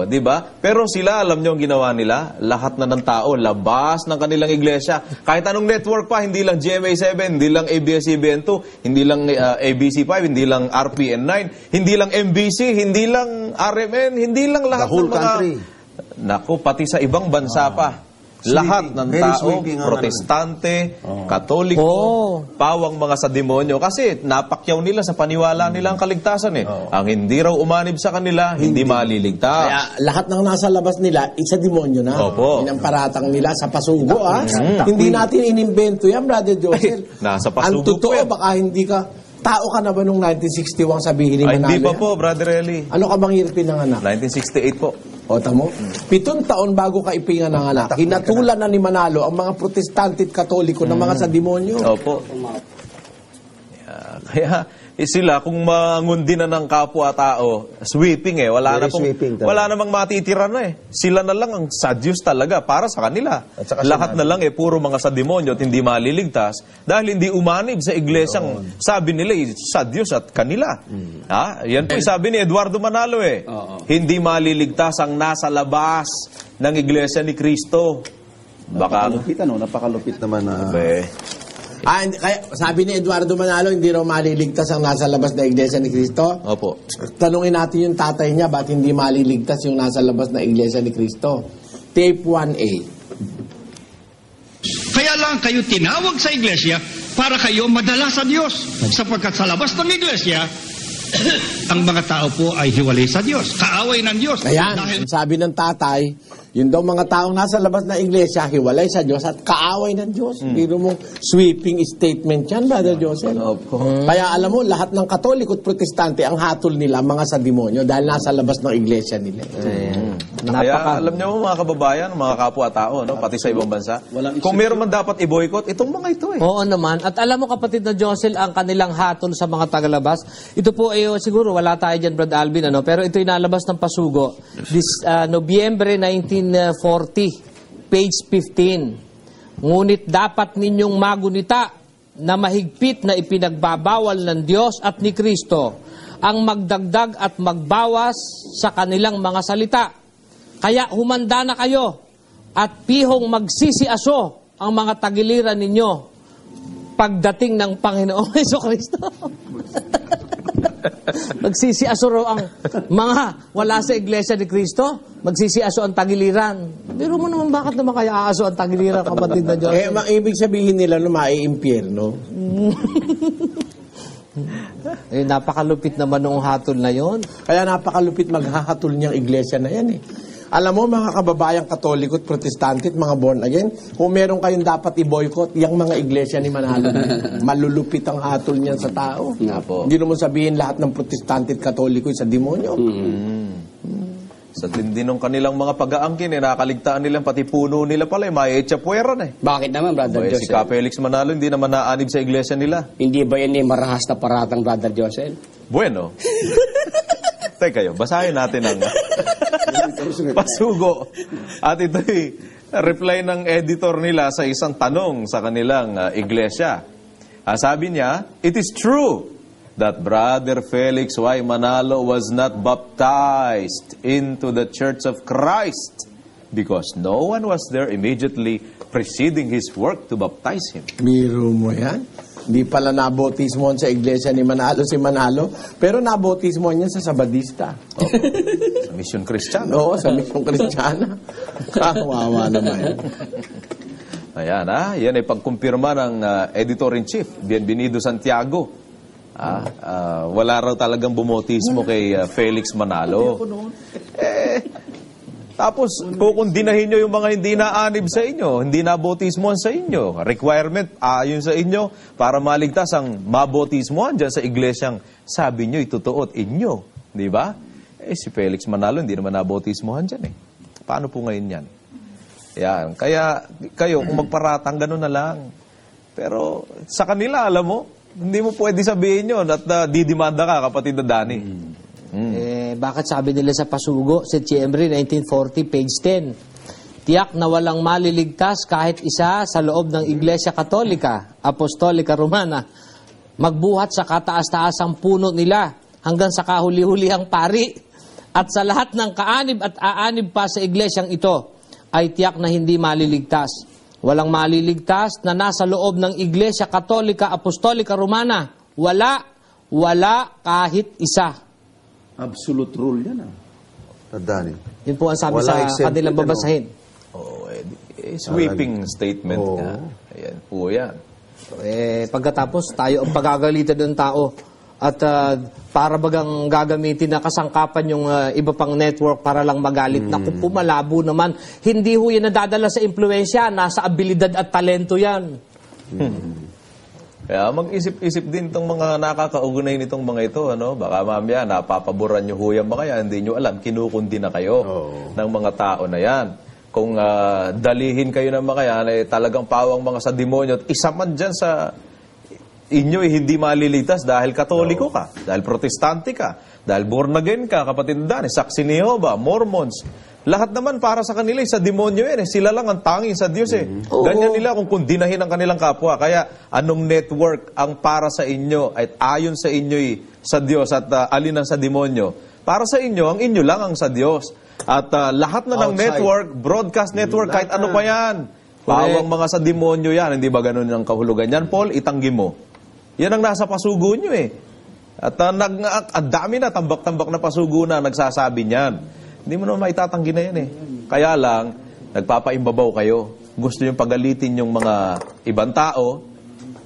di ba? Pero sila, alam nyo ang ginawa nila? Lahat na ng tao, labas ng kanilang iglesia. Kahit anong network pa, hindi lang GMA7, hindi lang ABS-CBN2, hindi lang ABC5, hindi lang RPN9, hindi lang MBC, hindi lang RMN, hindi lang lahat ng mga... Naku, pati sa ibang bansa pa. Lahat ng tao, protestante, katoliko, pawang mga sa demonyo. Kasi napakyaw nila sa paniwala nila ang kaligtasan Ang hindi raw umanib sa kanila, hindi maliligtas. Kaya lahat ng nasa labas nila, isa demonyo na. Opo. Yan ang paratang nila sa pasugo, Hindi natin inimbento yan, Brother Joseph. Nasa pasugo ang totoo, po baka hindi ka... Tao ka na ba nung 1961 sabihin ni Manalo? Hindi pa po, Brother Eli. Ano ka bang year pinanganak? 1968 po. O, tamo? 7 taon bago ka ipinanganak. Hinatulan na ni Manalo ang mga protestante at katoliko na mga sa demonyo. Opo. Kaya sila, kung mangundi na ng kapwa-tao, sweeping wala namang matitira na Sila na lang ang sadyos talaga para sa kanila. Lahat na lang puro mga sa demonyo at hindi maliligtas dahil hindi umanib sa iglesyang sabi nila sadyos at kanila. Yan po sabi ni Eduardo Manalo Hindi maliligtas ang nasa labas ng iglesia ni Cristo. Baka napakalupit naman na... kaya sabi ni Eduardo Manalo, hindi raw maliligtas ang nasa labas na iglesia ni Cristo? Opo. Tanungin natin yung tatay niya, ba't hindi maliligtas yung nasa labas na iglesia ni Cristo? Tape 1A. Kaya lang kayo tinawag sa iglesia para kayo madala sa Diyos. Sapagkat sa labas ng iglesia, ang mga tao po ay hiwalay sa Diyos. Kaaway ng Diyos. Ayan, sabi ng tatay, yun daw mga taong nasa labas ng iglesia, hiwalay sa Diyos at kaaway ng Diyos. Biro mo, sweeping statement yan, Brother Joseph. Kaya alam mo, lahat ng katoliko at protestante, ang hatol nila, mga sa demonyo, dahil nasa labas ng iglesia nila. Kaya alam niyo mga kababayan, mga kapwa-tao, pati sa ibang bansa, kung meron man dapat i-boycott, itong mga ito Oo naman. At alam mo kapatid na Josel, ang kanilang hatol sa mga tagalabas, ito po siguro wala tayo dyan, Brad Alvin, pero ito inalabas ng pasugo. This Nobyembre 1940, page 15. Ngunit dapat ninyong magunita na mahigpit na ipinagbabawal ng Diyos at ni Kristo ang magdagdag at magbawas sa kanilang mga salita. Kaya humanda na kayo at pihong magsisiaso ang mga tagiliran ninyo pagdating ng Panginoong Jesucristo. Magsisiaso raw ang mga wala sa iglesia ni Kristo. Magsisiaso ang tagiliran. Pero mo naman, bakit naman kaya aaso ang tagiliran, kapatid na Diyos? Ibig sabihin nila na maiimpyerno. Napakalupit naman ng hatol na yon. Kaya napakalupit maghahatol niyang iglesia na yan Alam mo, mga kababayang Katoliko at Protestante at mga born again, kung meron kayong dapat i-boycott, yung mga iglesia ni Manalo. Malulupit ang hatol niyan sa tao. Nga po. Hindi naman sabihin lahat ng Protestante at Katoliko sa demonyo. Sa tindi ng kanilang mga pag-aangkin, nakaligtaan nilang pati puno nila pala, may etsapueran eh. Bakit naman, Brother Si Josel? Ka Felix Manalo hindi naman naanib sa iglesia nila. Hindi ba yan marahas na paratang, Brother Josel? Bueno. Teka kayo, basahin natin ang pasugo. At ito'y reply ng editor nila sa isang tanong sa kanilang iglesia. Sabi niya, "It is true that Brother Felix Y. Manalo was not baptized into the Church of Christ because no one was there immediately preceding his work to baptize him." Biro mo yan? Di pala nabotismohan sa iglesia ni Manalo si Manalo, pero nabotismohan niya sa Sabadista. Sa Mission Kristiyano. Oo, sa Mission Kristiyana. Kawawa naman. Ayan, yan ay pagkumpirma ng editor-in-chief, Bienvenido Santiago. Wala raw talagang bumotismo kay Felix Manalo. Tapos, kukundinahin nyo yung mga hindi naanib sa inyo, hindi nabotismohan sa inyo. Requirement, ayon sa inyo, para maligtas ang mabotismohan dyan sa iglesyang sabi nyo, itutuot inyo. Di ba? Si Felix Manalo, hindi naman nabotismohan dyan eh. Paano po ngayon yan? Yan. Kaya, kayo, kung magparatang, gano'n na lang. Pero, sa kanila, alam mo, hindi mo pwede sabihin yun at didimanda ka, kapatid na Danny. Bakit sabi nila sa pasugo, Setyembre 1940, page 10, tiyak na walang maliligtas kahit isa sa loob ng Iglesia Katolika, Apostolika Romana, magbuhat sa kataas-taasang puno nila hanggang sa kahuli-hulihang pari. At sa lahat ng kaanib at aanib pa sa iglesyang ito, ay tiyak na hindi maliligtas. Walang maliligtas na nasa loob ng Iglesia Katolika, Apostolika Romana. Wala kahit isa. Absolute rule yan Tandaan. Yun po ang sabi sa kanilang babasahin. Sweeping statement nga. Ayan po yan. Pagkatapos, tayo ang pagagalitan ng tao at para bagang gagamitin na kasangkapan yung iba pang network para lang magalit. Naku po, malabo naman. Hindi ho yan nadadala sa impluensya, nasa abilidad at talento yan. Kaya mag-isip-isip din itong mga nakakaugnay nitong mga ito. Baka mamaya napapaboran nyo huyang mga yan, hindi nyo alam, kinukundi na kayo ng mga tao na yan. Kung dalihin kayo ng mga yan, talagang pawang mga sa demonyo. At isa man dyan sa inyo hindi maliligtas dahil Katoliko ka, dahil Protestante ka, dahil born again ka, kapatid na, Saksi ni Jehovah, Mormons. Lahat naman para sa kanila, sa demonyo yan. Sila lang ang tanging sa Diyos Ganyan nila kung kundinahin ang kanilang kapwa. Kaya anong network ang para sa inyo at ayon sa inyo sa Diyos at alin ang sa demonyo? Para sa inyo, ang inyo lang ang sa Diyos. At lahat na ng network, broadcast network, kahit ano pa yan. Pawang mga sa demonyo yan. Hindi ba ganun ang kahulugan yan, Paul? Itanggi mo. Yan ang nasa pasugo nyo At ang dami na, tambak-tambak na pasugo na nagsasabi niyan. Hindi mo naman maitatanggi na yan Kaya lang, nagpapaimbabaw kayo. Gusto nyo pagalitin yung mga ibang tao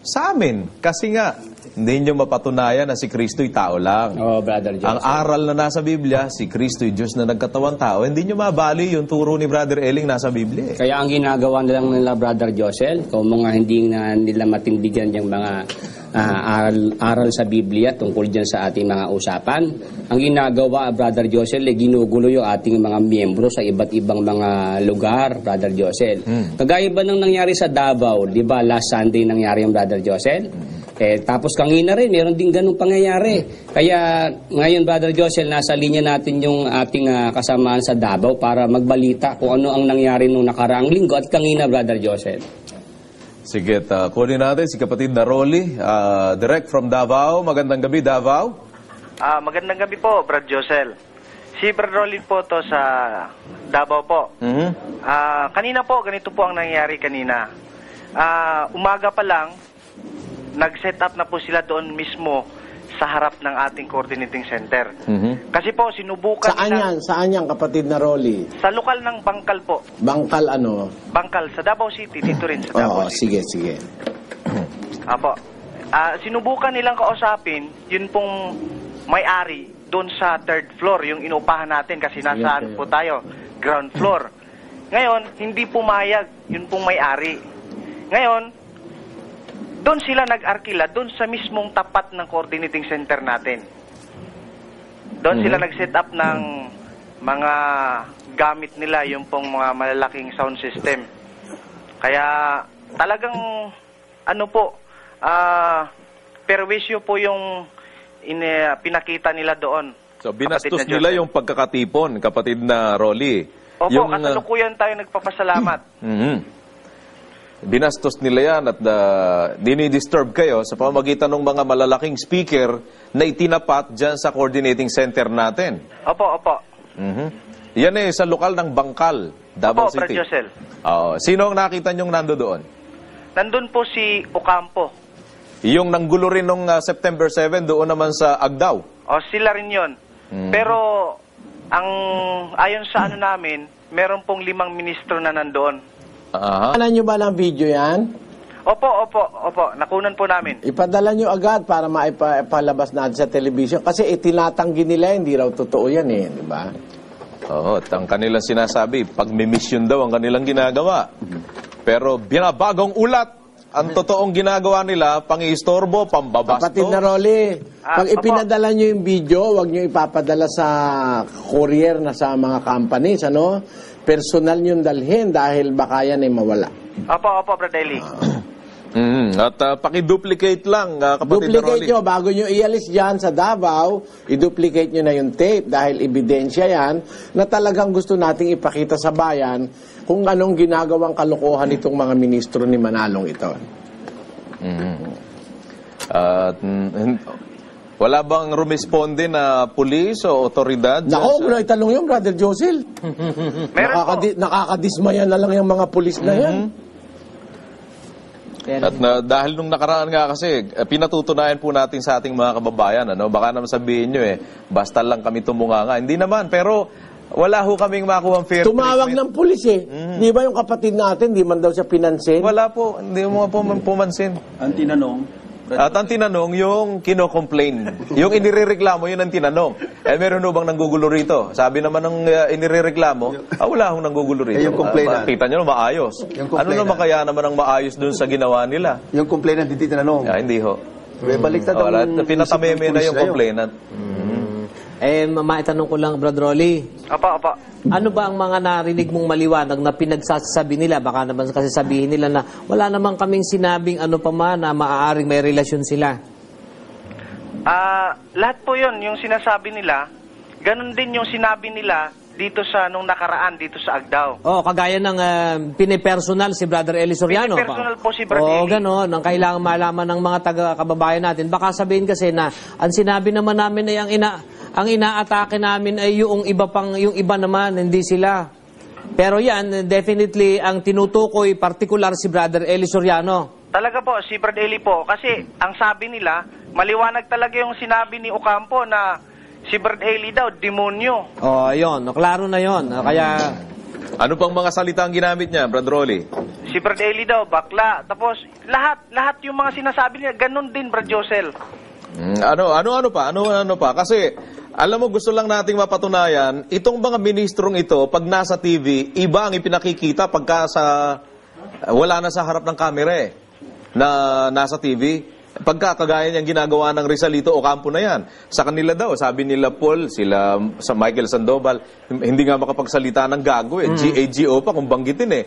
sa amin. Kasi nga, hindi nyo mapatunayan na si Kristo'y tao lang. Brother Josel. Ang aral na nasa Biblia, si Kristo'y Diyos na nagkatawang tao. Hindi nyo mabali yung turo ni Brother Eling nasa Biblia. Kaya ang ginagawa na lang nila, Brother Josel, kung mga hindi na nila matindigan yung mga aral sa Biblia tungkol dyan sa ating mga usapan, ang ginagawa, Brother Josel, ginugulo yung ating mga miyembro sa iba't ibang mga lugar, Brother Josel. Kagaya ba nang nangyari sa Davao, di ba last Sunday nangyari yung Brother Josel? Tapos kanina rin, meron din ganung pangyayari. Kaya ngayon, Brother Josel, nasa linya natin yung ating kasamaan sa Davao para magbalita kung ano ang nangyari nung nakaraang linggo at kanina, Brother Josel. Sige, kunin natin si kapatid na Rolly, direct from Davao. Magandang gabi, Davao. Magandang gabi po, Brad Josel. Si Brad Rolly po to sa Davao po. Kanina po, ganito po ang nangyari kanina. Umaga pa lang, nag-set up na po sila doon mismo sa harap ng ating coordinating center. Kasi po, sinubukan nila... Saan yan, kapatid na Rolly? Sa lokal ng Bangkal po. Bangkal ano? Bangkal, sa Davao City, dito rin sa Davao City. Sige. Apo. Sinubukan nilang kausapin, yun pong may-ari doon sa third floor, yung inuupahan natin kasi nasaan po tayo. ground floor. Ngayon, hindi pumayag, yun pong may-ari. Ngayon, doon sila nag-arkila, doon sa mismong tapat ng coordinating center natin. Doon sila nag-set up ng mga gamit nila, yung pong mga malalaking sound system. Kaya talagang, ano po, perwisyo po yung pinakita nila doon. So, binastos nila yung pagkakatipon, kapatid na Rolly. Opo, kasalukuyan tayo nagpapasalamat. Binastos nila yan at dinidisturb kayo sa pamamagitan ng mga malalaking speaker na itinapat dyan sa coordinating center natin. Opo. Yan sa lokal ng Bangkal, Davao Opo, City. Brad Josel. Sino ang nakita nyong nando doon? Nandun po si Ocampo. Yung nanggulo rin nung September 7 doon naman sa Agdao. Sila rin yon. Pero ayon sa namin, meron pong 5 ministro na nandoon. Ano nyo ba ng video yan? Opo. Nakunan po namin. Ipadala nyo agad para maipalabas natin sa television. Kasi itinatanggi nila, hindi raw totoo yan di ba? Oo, at ang kanilang sinasabi, pag-mission daw ang kanilang ginagawa. Pero binabagong ulat ang totoong ginagawa nila, pang-istorbo, pambabasto. Kapatid na Rolly, pag ipinadala nyo yung video, huwag nyo ipapadala sa courier na sa mga companies, personal nyo dalhin dahil baka yan ay mawala. Opo, Brad Eli. At paki-duplicate lang, kapatid na Rolly. Duplicate nyo, bago nyo ialis dyan sa Davao, i-duplicate nyo na yung tape dahil ebidensya yan na talagang gusto nating ipakita sa bayan kung anong ginagawang kalokohan itong mga ministro ni Manalong ito. Wala bang rumisponde na pulis o otoridad? Nako, kung itanong yun, Brother Josel. Nakakadismaya na lang yung mga pulis na yan. At dahil nung nakaraan nga kasi, pinatutunayan po natin sa ating mga kababayan, baka naman sabihin nyo basta lang kami tumunganga. Hindi naman, pero wala ho kaming makuha fair tumawag treatment. ng pulis Di ba yung kapatid natin, di man daw siya pinansin? Wala po, hindi mo pumansin. Ang tinanong, At ang tinanong, yung kino-complain. Yung inirereklamo, yun ang tinanong. Meron bang nanggugulo rito? Sabi naman ng inirereklamo, wala akong nanggugulo rito. Yung complainant. Kita nyo, maayos. Ano naman kaya naman ang maayos dun sa ginawa nila? yung complainant hindi tinanong. Hindi ho. Baliktad ang Pinatameme na yung complainant. Maitanong ko lang, Brad Rolly. Opo. Ano ba ang mga narinig mong maliwanag na pinagsasabi nila? Baka naman kasi sabihin nila na wala naman kaming sinabing ano pa man na maaaring may relasyon sila. Lahat po yun, yung sinasabi nila, ganun din yung sinabi nila dito sa nung nakaraan, dito sa Agdao. Kagaya ng pinipersonal si Brother Eli Soriano. Pinipersonal po si Brad Eli. Gano'n. Ang kailangan malaman ng mga taga-kababayan natin. Baka sabihin kasi na, ang sinabi naman namin ay ang inaatake namin ay yung iba naman, hindi sila. Pero yan, definitely, ang tinutukoy, particular si Brother Eli Soriano. Talaga po, si Brad Eli po. Kasi, ang sabi nila, maliwanag talaga yung sinabi ni Ocampo na si Brad Eli daw, demonyo. Yun. Klaro na yun. Kaya... Ano pang mga salita ang ginamit niya, Brad Rolly? Si Brad Eli daw, bakla. Tapos, lahat yung mga sinasabi niya, ganun din, Brad Josel. Ano pa? Kasi, alam mo, gusto lang nating mapatunayan, itong mga ministrong ito, pag nasa TV, iba ang ipinakikita pagka wala na sa harap ng kamera na nasa TV. Pagka kagaya niyang ginagawa ng Rizalito Ocampo na yan. Sa kanila daw, sabi nila Paul, sila sa Michael Sandoval, hindi nga makapagsalita ng gago GAGO pa kung banggitin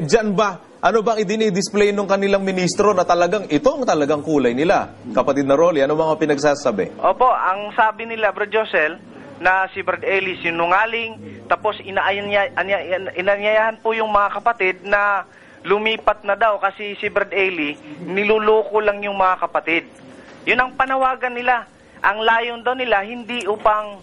Diyan ba? Ano bang idini-display nung kanilang ministro na talagang ito ang talagang kulay nila? Kapatid na Rolly, ano mga pinagsasabi? Opo, ang sabi nila, Brad Josel, na si Brad Eli sinungaling, tapos inanyayahan po yung mga kapatid na lumipat na daw kasi si Brad Eli niluloko lang yung mga kapatid. Yun ang panawagan nila. Ang layon daw nila hindi upang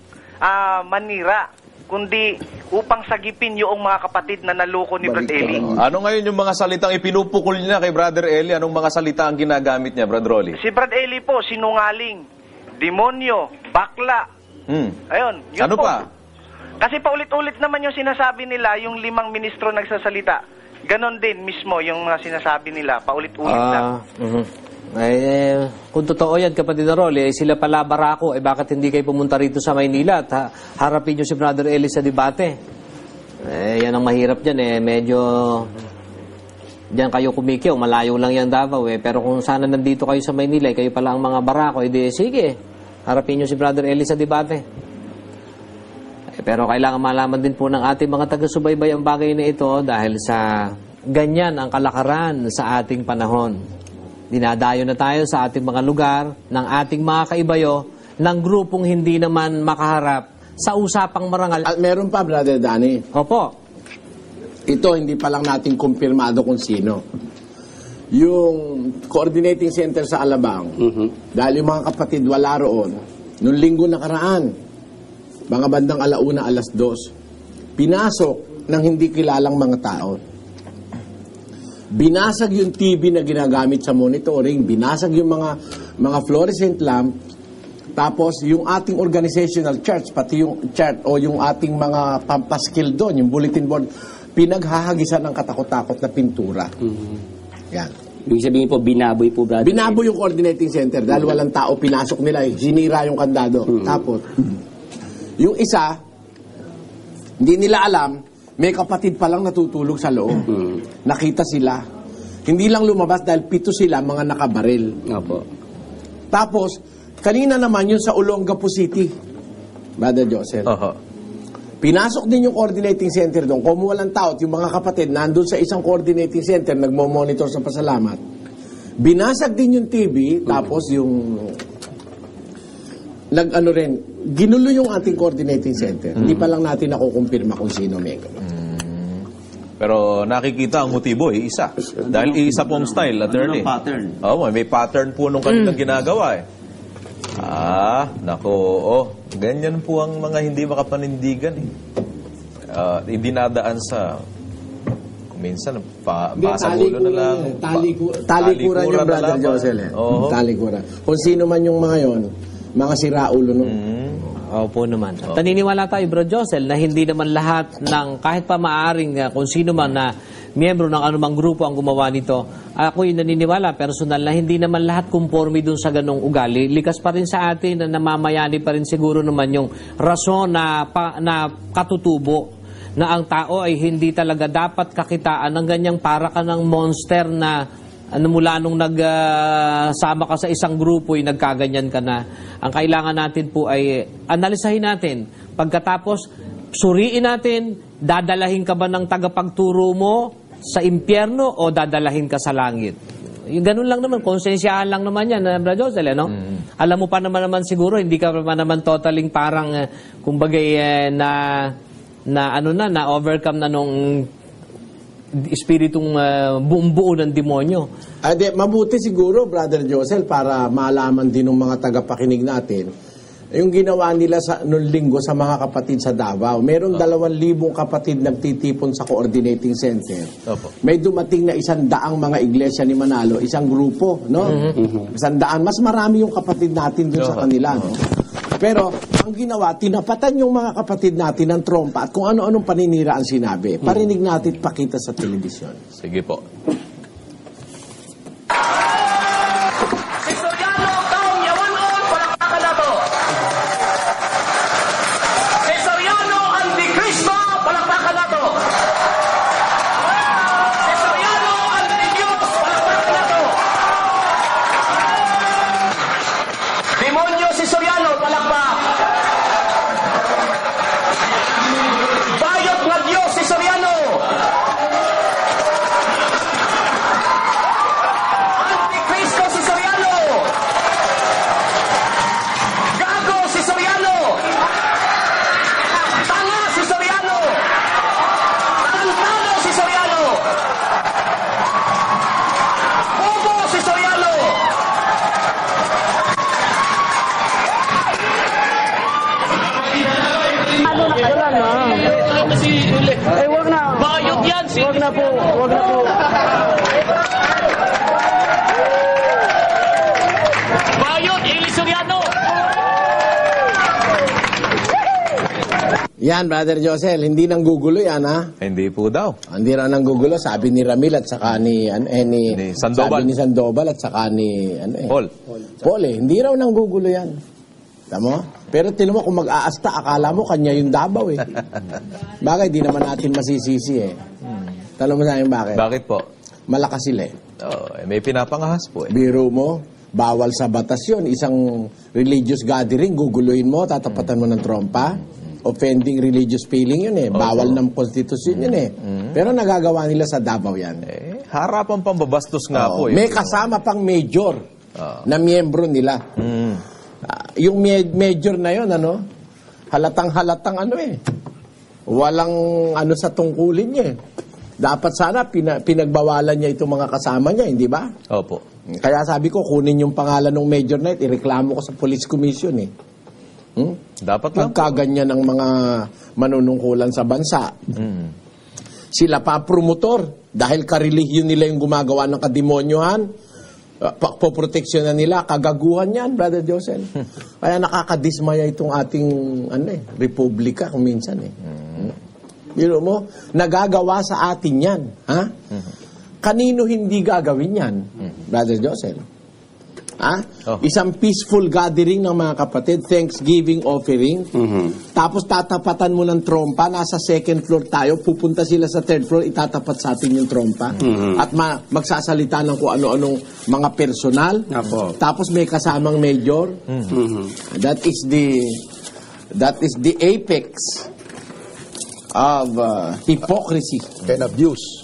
manira, kundi upang sagipin yung mga kapatid na naloko ni Brad Eli. Ano ngayon yung mga salitang ipinupukol niya kay Brother Eli? Anong mga salita ang ginagamit niya, Brad Rolly? Si Brad Eli po, sinungaling, demonyo, bakla. Ayun. Yun ano po. pa? Kasi paulit-ulit naman yung sinasabi nila, yung 5 ministro nagsasalita. Ganon din mismo yung mga sinasabi nila, paulit-ulit na. Kung totoo yan, kapatid na Rolly, sila pala barako, bakit hindi kayo pumunta rito sa Maynila at harapin nyo si Brother Eli sa debate? Yan ang mahirap dyan medyo diyan kayo kumikiyaw, malayo lang yan Davao pero kung sana nandito kayo sa Maynila, kayo pala ang mga barako, sige, harapin nyo si Brother Eli sa debate. Pero kailangan malaman din po ng ating mga taga-subaybay ang bagay na ito dahil sa ganyan ang kalakaran sa ating panahon. Dinadayo na tayo sa ating mga lugar ng ating mga kaibayo ng grupong hindi naman makaharap sa usapang marangal. At meron pa, Brother Danny. Opo. Ito, hindi pa lang natin kumpirmado kung sino. Yung coordinating center sa Alabang, dahil yung mga kapatid wala roon, nung linggo nakaraan, mga bandang 1:00, 2:00, pinasok ng hindi kilalang mga tao. Binasag yung TV na ginagamit sa monitoring, binasag yung mga fluorescent lamp, tapos yung ating organizational charts, pati yung chart o yung ating mga pampaskil doon, yung bulletin board, pinaghahagisan ng katakot-takot na pintura. Yan. Ibig sabihin po, binaboy po, Brother. Binaboy yung coordinating center dahil walang tao, pinasok nila, sinira yung kandado. Tapos, yung isa, hindi nila alam, may kapatid palang natutulog sa loob. Nakita sila. Hindi lang lumabas dahil 7 sila, mga nakabaril. Opo. Tapos, kanina naman yun sa Olongapo City, Brother Joseph. Pinasok din yung coordinating center doon. Kung walang tao, yung mga kapatid nandun sa isang coordinating center, nagmo-monitor sa pasalamat. Binasag din yung TV, tapos yung ginulo yung ating coordinating center. Hindi pa lang natin nakukumpirma kung sino may Pero nakikita ang motibo isa. Dahil isa pong style, attorney. Pattern. May pattern po nung kanilang ginagawa ganyan po ang mga hindi makapanindigan dinadaan sa minsan pasagulo na lang. Talikuran yung Brother Josel. Talikuran. Kung sino man yung mga yon, mga siraulo nun. Opo naman. Naniniwala tayo, Bro Josel, na hindi naman lahat ng kahit pa maaaring kung sino man na miyembro ng anumang grupo ang gumawa nito. Ako'y naniniwala, personal, na hindi naman lahat kumporme dun sa ganong ugali. Likas pa rin sa atin na namamayani pa rin siguro naman yung rason na katutubo na ang tao ay hindi talaga dapat kakitaan ng ganyang para ka ng monster na mula nung nagsama ka sa isang grupo ay nagkaganyan ka na. Ang kailangan natin po ay analisahin natin. Pagkatapos, suriin natin, dadalahin ka ba ng tagapagturo mo sa impyerno o dadalahin ka sa langit? Yung ganun lang naman, konsensyahan lang naman yan, Brad Josel, no? Alam mo pa naman siguro, hindi ka pa naman totaling parang, kumbagay, na overcome na nung espiritong buong-buo ng demonyo. Mabuti siguro, Brother Josel, para malaman din ng mga tagapakinig natin, yung ginawa nila noong linggo sa mga kapatid sa Davao. Meron 2,000 kapatid nagtitipon sa coordinating center. May dumating na 100 mga iglesia ni Manalo, isang grupo, no? 100. Mas marami yung kapatid natin dun sa kanila, no? Pero, ang ginawa, tinapatan yung mga kapatid natin ng trompa at kung ano-anong paninira ang sinabi. Parinig natin pakita sa telebisyon. Sige po. Yan, Brother Josel, hindi nang gugulo yan, ha? Hindi po daw. Hindi raw nang gugulo, sabi ni Ramil at saka ni Sandoval. Sabi ni Sandoval at saka ni Paul. Paul, hindi raw nang gugulo yan. Tama mo? Pero tinan mo kung mag-aasta, akala mo kanya yung Davao eh. Bakit? Di naman natin masisisi eh. Tanong mo sa akin bakit? Bakit po? Malakas sila eh. May pinapangahas po eh. Biro mo, bawal sa batas yun. Isang religious gathering, guguluhin mo, tatapatan mo ng trompa. Offending religious feeling yun eh. Bawal ng konstitusyon yun eh. Pero nagagawa nila sa Davao yan. Harapan pambabastos nga po eh. May kasama pang major na miyembro nila. Yung major na yun, halatang-halatang walang sa tungkulin niya eh. Dapat sana pinagbawalan niya itong mga kasama niya, hindi ba? Opo. Kaya sabi ko, kunin yung pangalan ng major na ito, ireklamo ko sa police commission eh. Dapat lang. Pagkaganyan ng mga manunungkulan sa bansa. Sila pa promotor dahil karelihiyon nila yung gumagawa ng kademonyohan, poproteksyonan nila, kagaguhan yan, Brother Josel. Kaya nakakadismaya itong ating republika kung minsan eh. Biro mo, nagagawa sa atin yan. Ha? Kanino hindi gagawin yan, Brother Josel? Isang peaceful gathering ng mga kapatid, Thanksgiving offering, tapos tatapatan mo ng trompa, nasa second floor tayo, pupunta sila sa third floor, itatapat sa atin yung trompa, at magsasalita ng kung ano-anong mga personal, tapos may kasamang major. That is the apex of hypocrisy and abuse.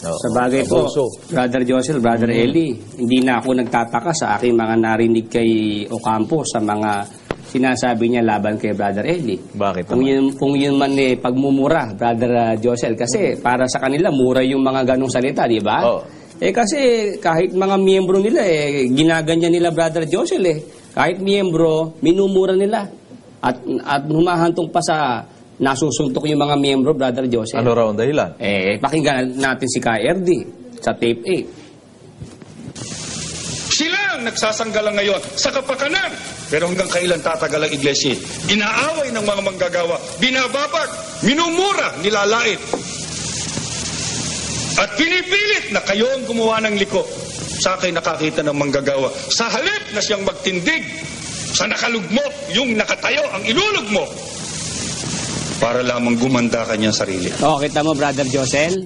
Sa bagay po, Brother Josel, Brother Eli, hindi na ako nagtataka sa aking mga narinig kay Ocampo sa mga sinasabi niya laban kay Brother Eli. Bakit? Kung yun man pagmumura, Brother Josel, kasi para sa kanila, mura yung mga ganong salita, di ba? Kasi kahit mga miyembro nila, ginaganyan nila Brother Josel Kahit miyembro, minumura nila. At humahantong pa sa nasusuntok yung mga miyembro, Brother Joseph. Ano raw ang dahilan? Pakinggan natin si KRD sa tape 8. Sila ang nagsasanggalang ngayon sa kapakanan. Pero hanggang kailan tatagal ang iglesia? Inaaway ng mga manggagawa, binababag, minumura, nilalait. At pinipilit na kayo ang gumawa ng liko. Sa akin nakakita ng manggagawa. Sa halip na siyang magtindig, sa nakalugmok, yung nakatayo, ang ilulugmok. Para lamang gumanda kanyang sarili. Kita mo, Brother Josel?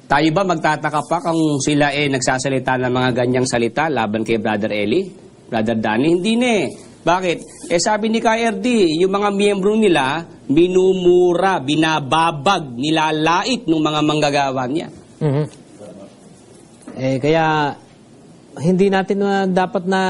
Tayo ba magtataka pa kung sila nagsasalita ng mga ganyang salita laban kay Brother Eli? Brother Danny? Hindi Bakit? Sabi ni KRD, yung mga miyembro nila, minumura, binababag, nilalait ng mga manggagawa niya. Kaya hindi natin dapat na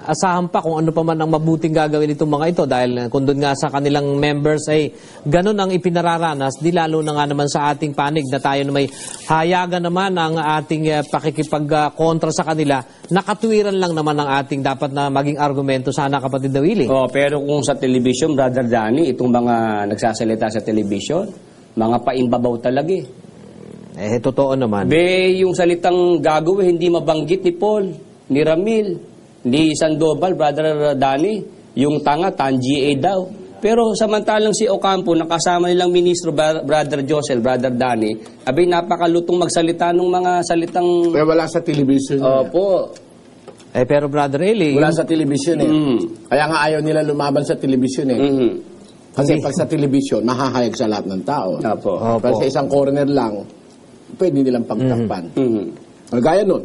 asahan pa kung ano pa man ang mabuting gagawin itong mga ito dahil kung doon nga sa kanilang members ay ganun ang ipinararanas, di lalo na nga naman sa ating panig na tayo na may hayagan naman ang ating pakikipag-kontra sa kanila, nakatuwiran lang naman ang ating dapat na maging argumento sana, kapatid na Willie. Pero kung sa television, Brother Danny, itong mga nagsasalita sa television, mga paimbabaw talaga totoo naman. Yung salitang gagawin, hindi mabanggit ni Paul, ni Ramil, ni Sandoval, Brother Danny. Yung tanga, Tangi daw. Pero samantalang si Ocampo, nakasama nilang ministro, Brother Josel, Brother Danny, napakalutong magsalita ng mga salitang... Wala sa television. Opo. Pero Brother Eli... Wala sa television Kaya nga ayaw nila lumaban sa television Kasi pag sa television, mahahayag sa lahat ng tao. Pero sa isang corner lang, pwede nilang pagtakpan. Gaya nun,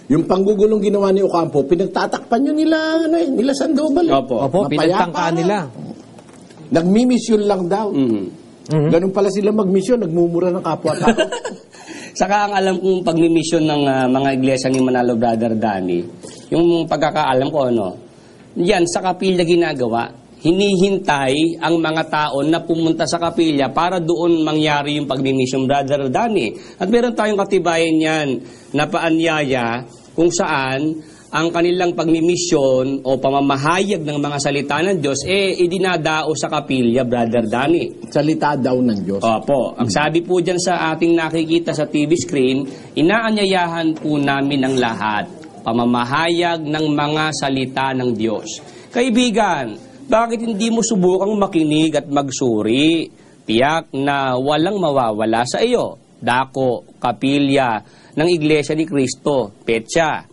yung panggugulong ginawa ni Ocampo, pinagtatakpan yun nila Sandoval. Pinagtangkaan nila. Nagmimisyon lang daw. Ganun pala sila magmisyon, nagmumura ng kapwa-tao. Saka ang alam kong pagmimisyon ng mga iglesia ni Manalo, Brother Danny, yung pagkakaalam ko, yan, sa kapilya ginagawa, hinihintay ang mga tao na pumunta sa kapilya para doon mangyari yung pagmimisyon, Brother Danny. At meron tayong katibayan yan na paanyaya kung saan ang kanilang pagmimisyon o pamamahayag ng mga salita ng Diyos, idinadao sa kapilya, Brother Danny. Salita daw ng Diyos. Opo. Ang sabi po dyan sa ating nakikita sa TV screen, inaanyayahan po namin ang lahat, pamamahayag ng mga salita ng Diyos. Kaibigan, bakit hindi mo subukang makinig at magsuri? Tiyak na walang mawawala sa iyo. Dako, kapilya ng Iglesia ni Cristo, petsa.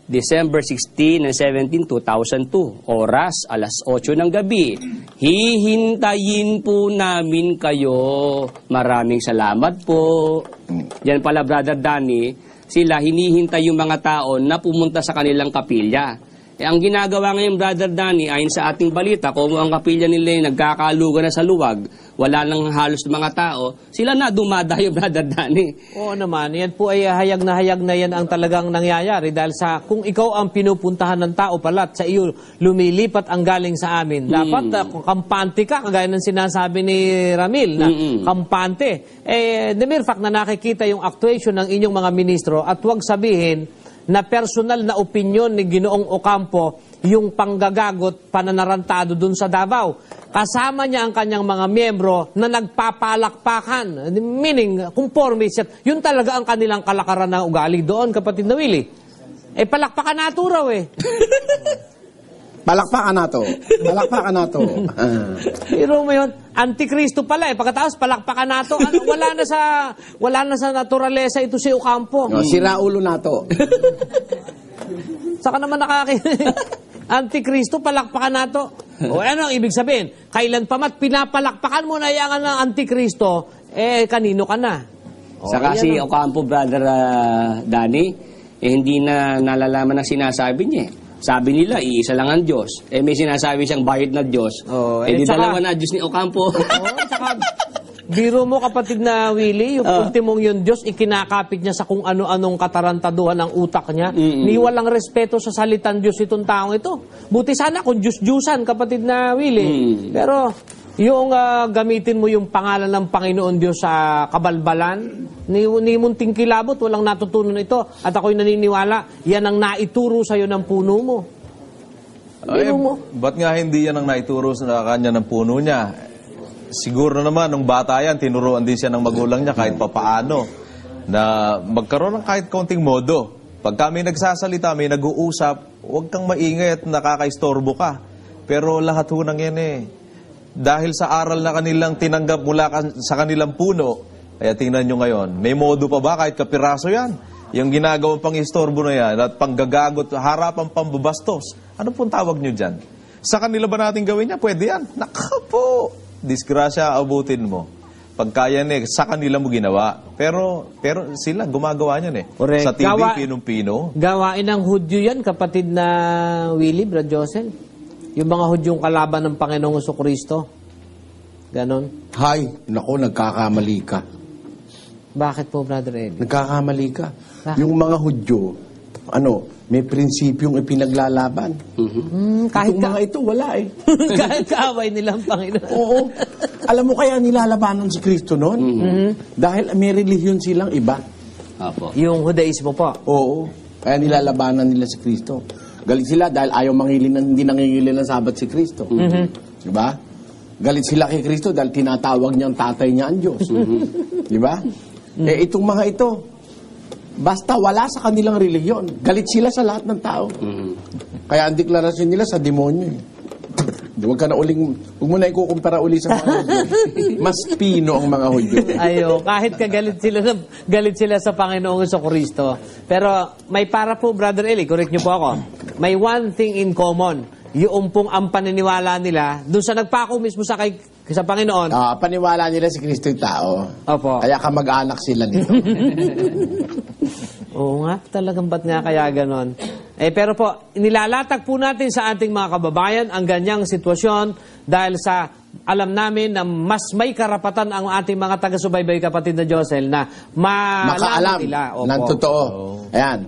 December 16 and 17, 2002. Oras, alas 8 ng gabi. Hihintayin po namin kayo. Maraming salamat po. Yan pala, Brother Danny, sila hinihintay yung mga tao na pumunta sa kanilang kapilya. Ang ginagawa ngayon, Brother Danny, ayon sa ating balita, kung ang kapilya nila ay nagkakaluga na sa luwag, wala nang halos mga tao, sila na dumadayo, Brother Danny. Oo naman, yan po ay hayag na yan ang talagang nangyayari dahil sa kung ikaw ang pinupuntahan ng tao pala at sa iyo lumilipat ang galing sa amin, dapat kung kampante ka, kagaya ng sinasabi ni Ramil na kampante. The mere fact na nakikita yung actuation ng inyong mga ministro at huwag sabihin na personal na opinyon ni Ginoong Ocampo yung panggagagot, pananarantado dun sa Davao. Kasama niya ang kanyang mga miyembro na nagpapalakpakan. Meaning, conforme siya. Yun talaga ang kanilang kalakaran na ugali doon, kapatid na Willie. Palakpakan nato raw Palakpakan nato. Palakpakan nato. Pero mo yun, Antikristo pala Pagkatapos palakpakan nato, wala na sa naturalesa ito si Ocampo. Sira ulo nato. Saka naman Antikristo, palakpakan nato. O ano ang ibig sabihin? Kailan pa mat pinapalakpakan mo na yan ng Antikristo, kanino ka na? Saka si Ocampo, Brother Danny, hindi na nalalaman ang sinasabi niya. Sabi nila, iisa lang ang Diyos. May sinasabi siyang bayad na Diyos. Di dalawa na Diyos ni Ocampo. Saka, biro mo, kapatid na Willie, yung ultimong yung Diyos, ikinakapit niya sa kung ano-anong katarantaduhan ng utak niya. Ni walang respeto sa salitang Diyos itong taong ito. Buti sana kung Diyos-Diyusan, kapatid na Willie. Pero, yung gamitin mo yung pangalan ng Panginoon Diyos sa kabalbalan, ni munting kilabot, walang natutunan ito. At ako'y naniniwala, yan ang naituro sa'yo ng puno mo. Ba't nga hindi yan ang naituro sa kanya ng puno niya? Siguro naman, nung bata yan, tinuruan din siya ng magulang niya kahit papaano na magkaroon ng kahit kaunting modo. Pag kami nagsasalita, may nag-uusap, huwag kang maingay at nakakaistorbo ka. Pero lahat hunang yan dahil sa aral na kanilang tinanggap mula sa kanilang puno, kaya tingnan nyo ngayon, may modo pa ba kahit kapiraso yan? Yung ginagawang pang-istorbo na yan at panggagagot, harapang pambabastos. Ano pong tawag nyo dyan? Sa kanila ba natin gawin niya? Pwede yan. Nakapo! Disgrasya, abutin mo. Pagkaya sa kanila mo ginawa. Pero sila, gumagawa niyan Correct. Sa TV, pinong-pino. Gawain ng Hudyo yan, kapatid na Willie, Brad Josel. Yung mga Hudyong kalaban ng Panginoong Jesucristo. Ganon. Hay, nako, nagkakamali ka. Bakit po, Brother Eddie? Nagkakamali ka. Yung mga Hudyo, may prinsipyong ipinaglalaban. Kahit Itong mga ito, wala kahit kaaway nilang Panginoon. Oo. Alam mo kaya nilalabanan si Kristo noon? Dahil may relihiyon silang iba. Apo. Yung Judaismo po. Oo. Kaya nilalabanan nila si Kristo. Galit sila dahil ayaw hindi nangingilin ng Sabat si Kristo. Diba? Galit sila kay Kristo dahil tinatawag niyang tatay niya ang Diyos. Diba? Itong mga ito, basta wala sa kanilang relihiyon, galit sila sa lahat ng tao. Kaya ang deklarasyon nila sa demonyo. Huwag mo na ikukumpara uli sa mga Hudyo. Mas pino ang mga Hudyo. Kahit galit sila sa Panginoong Jesucristo. Pero may para po, Brother Eli, correct niyo po ako. May one thing in common. Yung pong ang paniniwala nila, doon sa nagpako mismo sa Panginoon. Paniwala nila si Kristo yung tao. Opo. Kaya kamag-anak sila nito. Oo nga, talagang ba't nga kaya ganon? Pero po, nilalatag po natin sa ating mga kababayan ang ganyang sitwasyon dahil sa alam namin na mas may karapatan ang ating mga taga-subaybay, kapatid na Josel, na makaalam nila. Ng totoo. Ayan.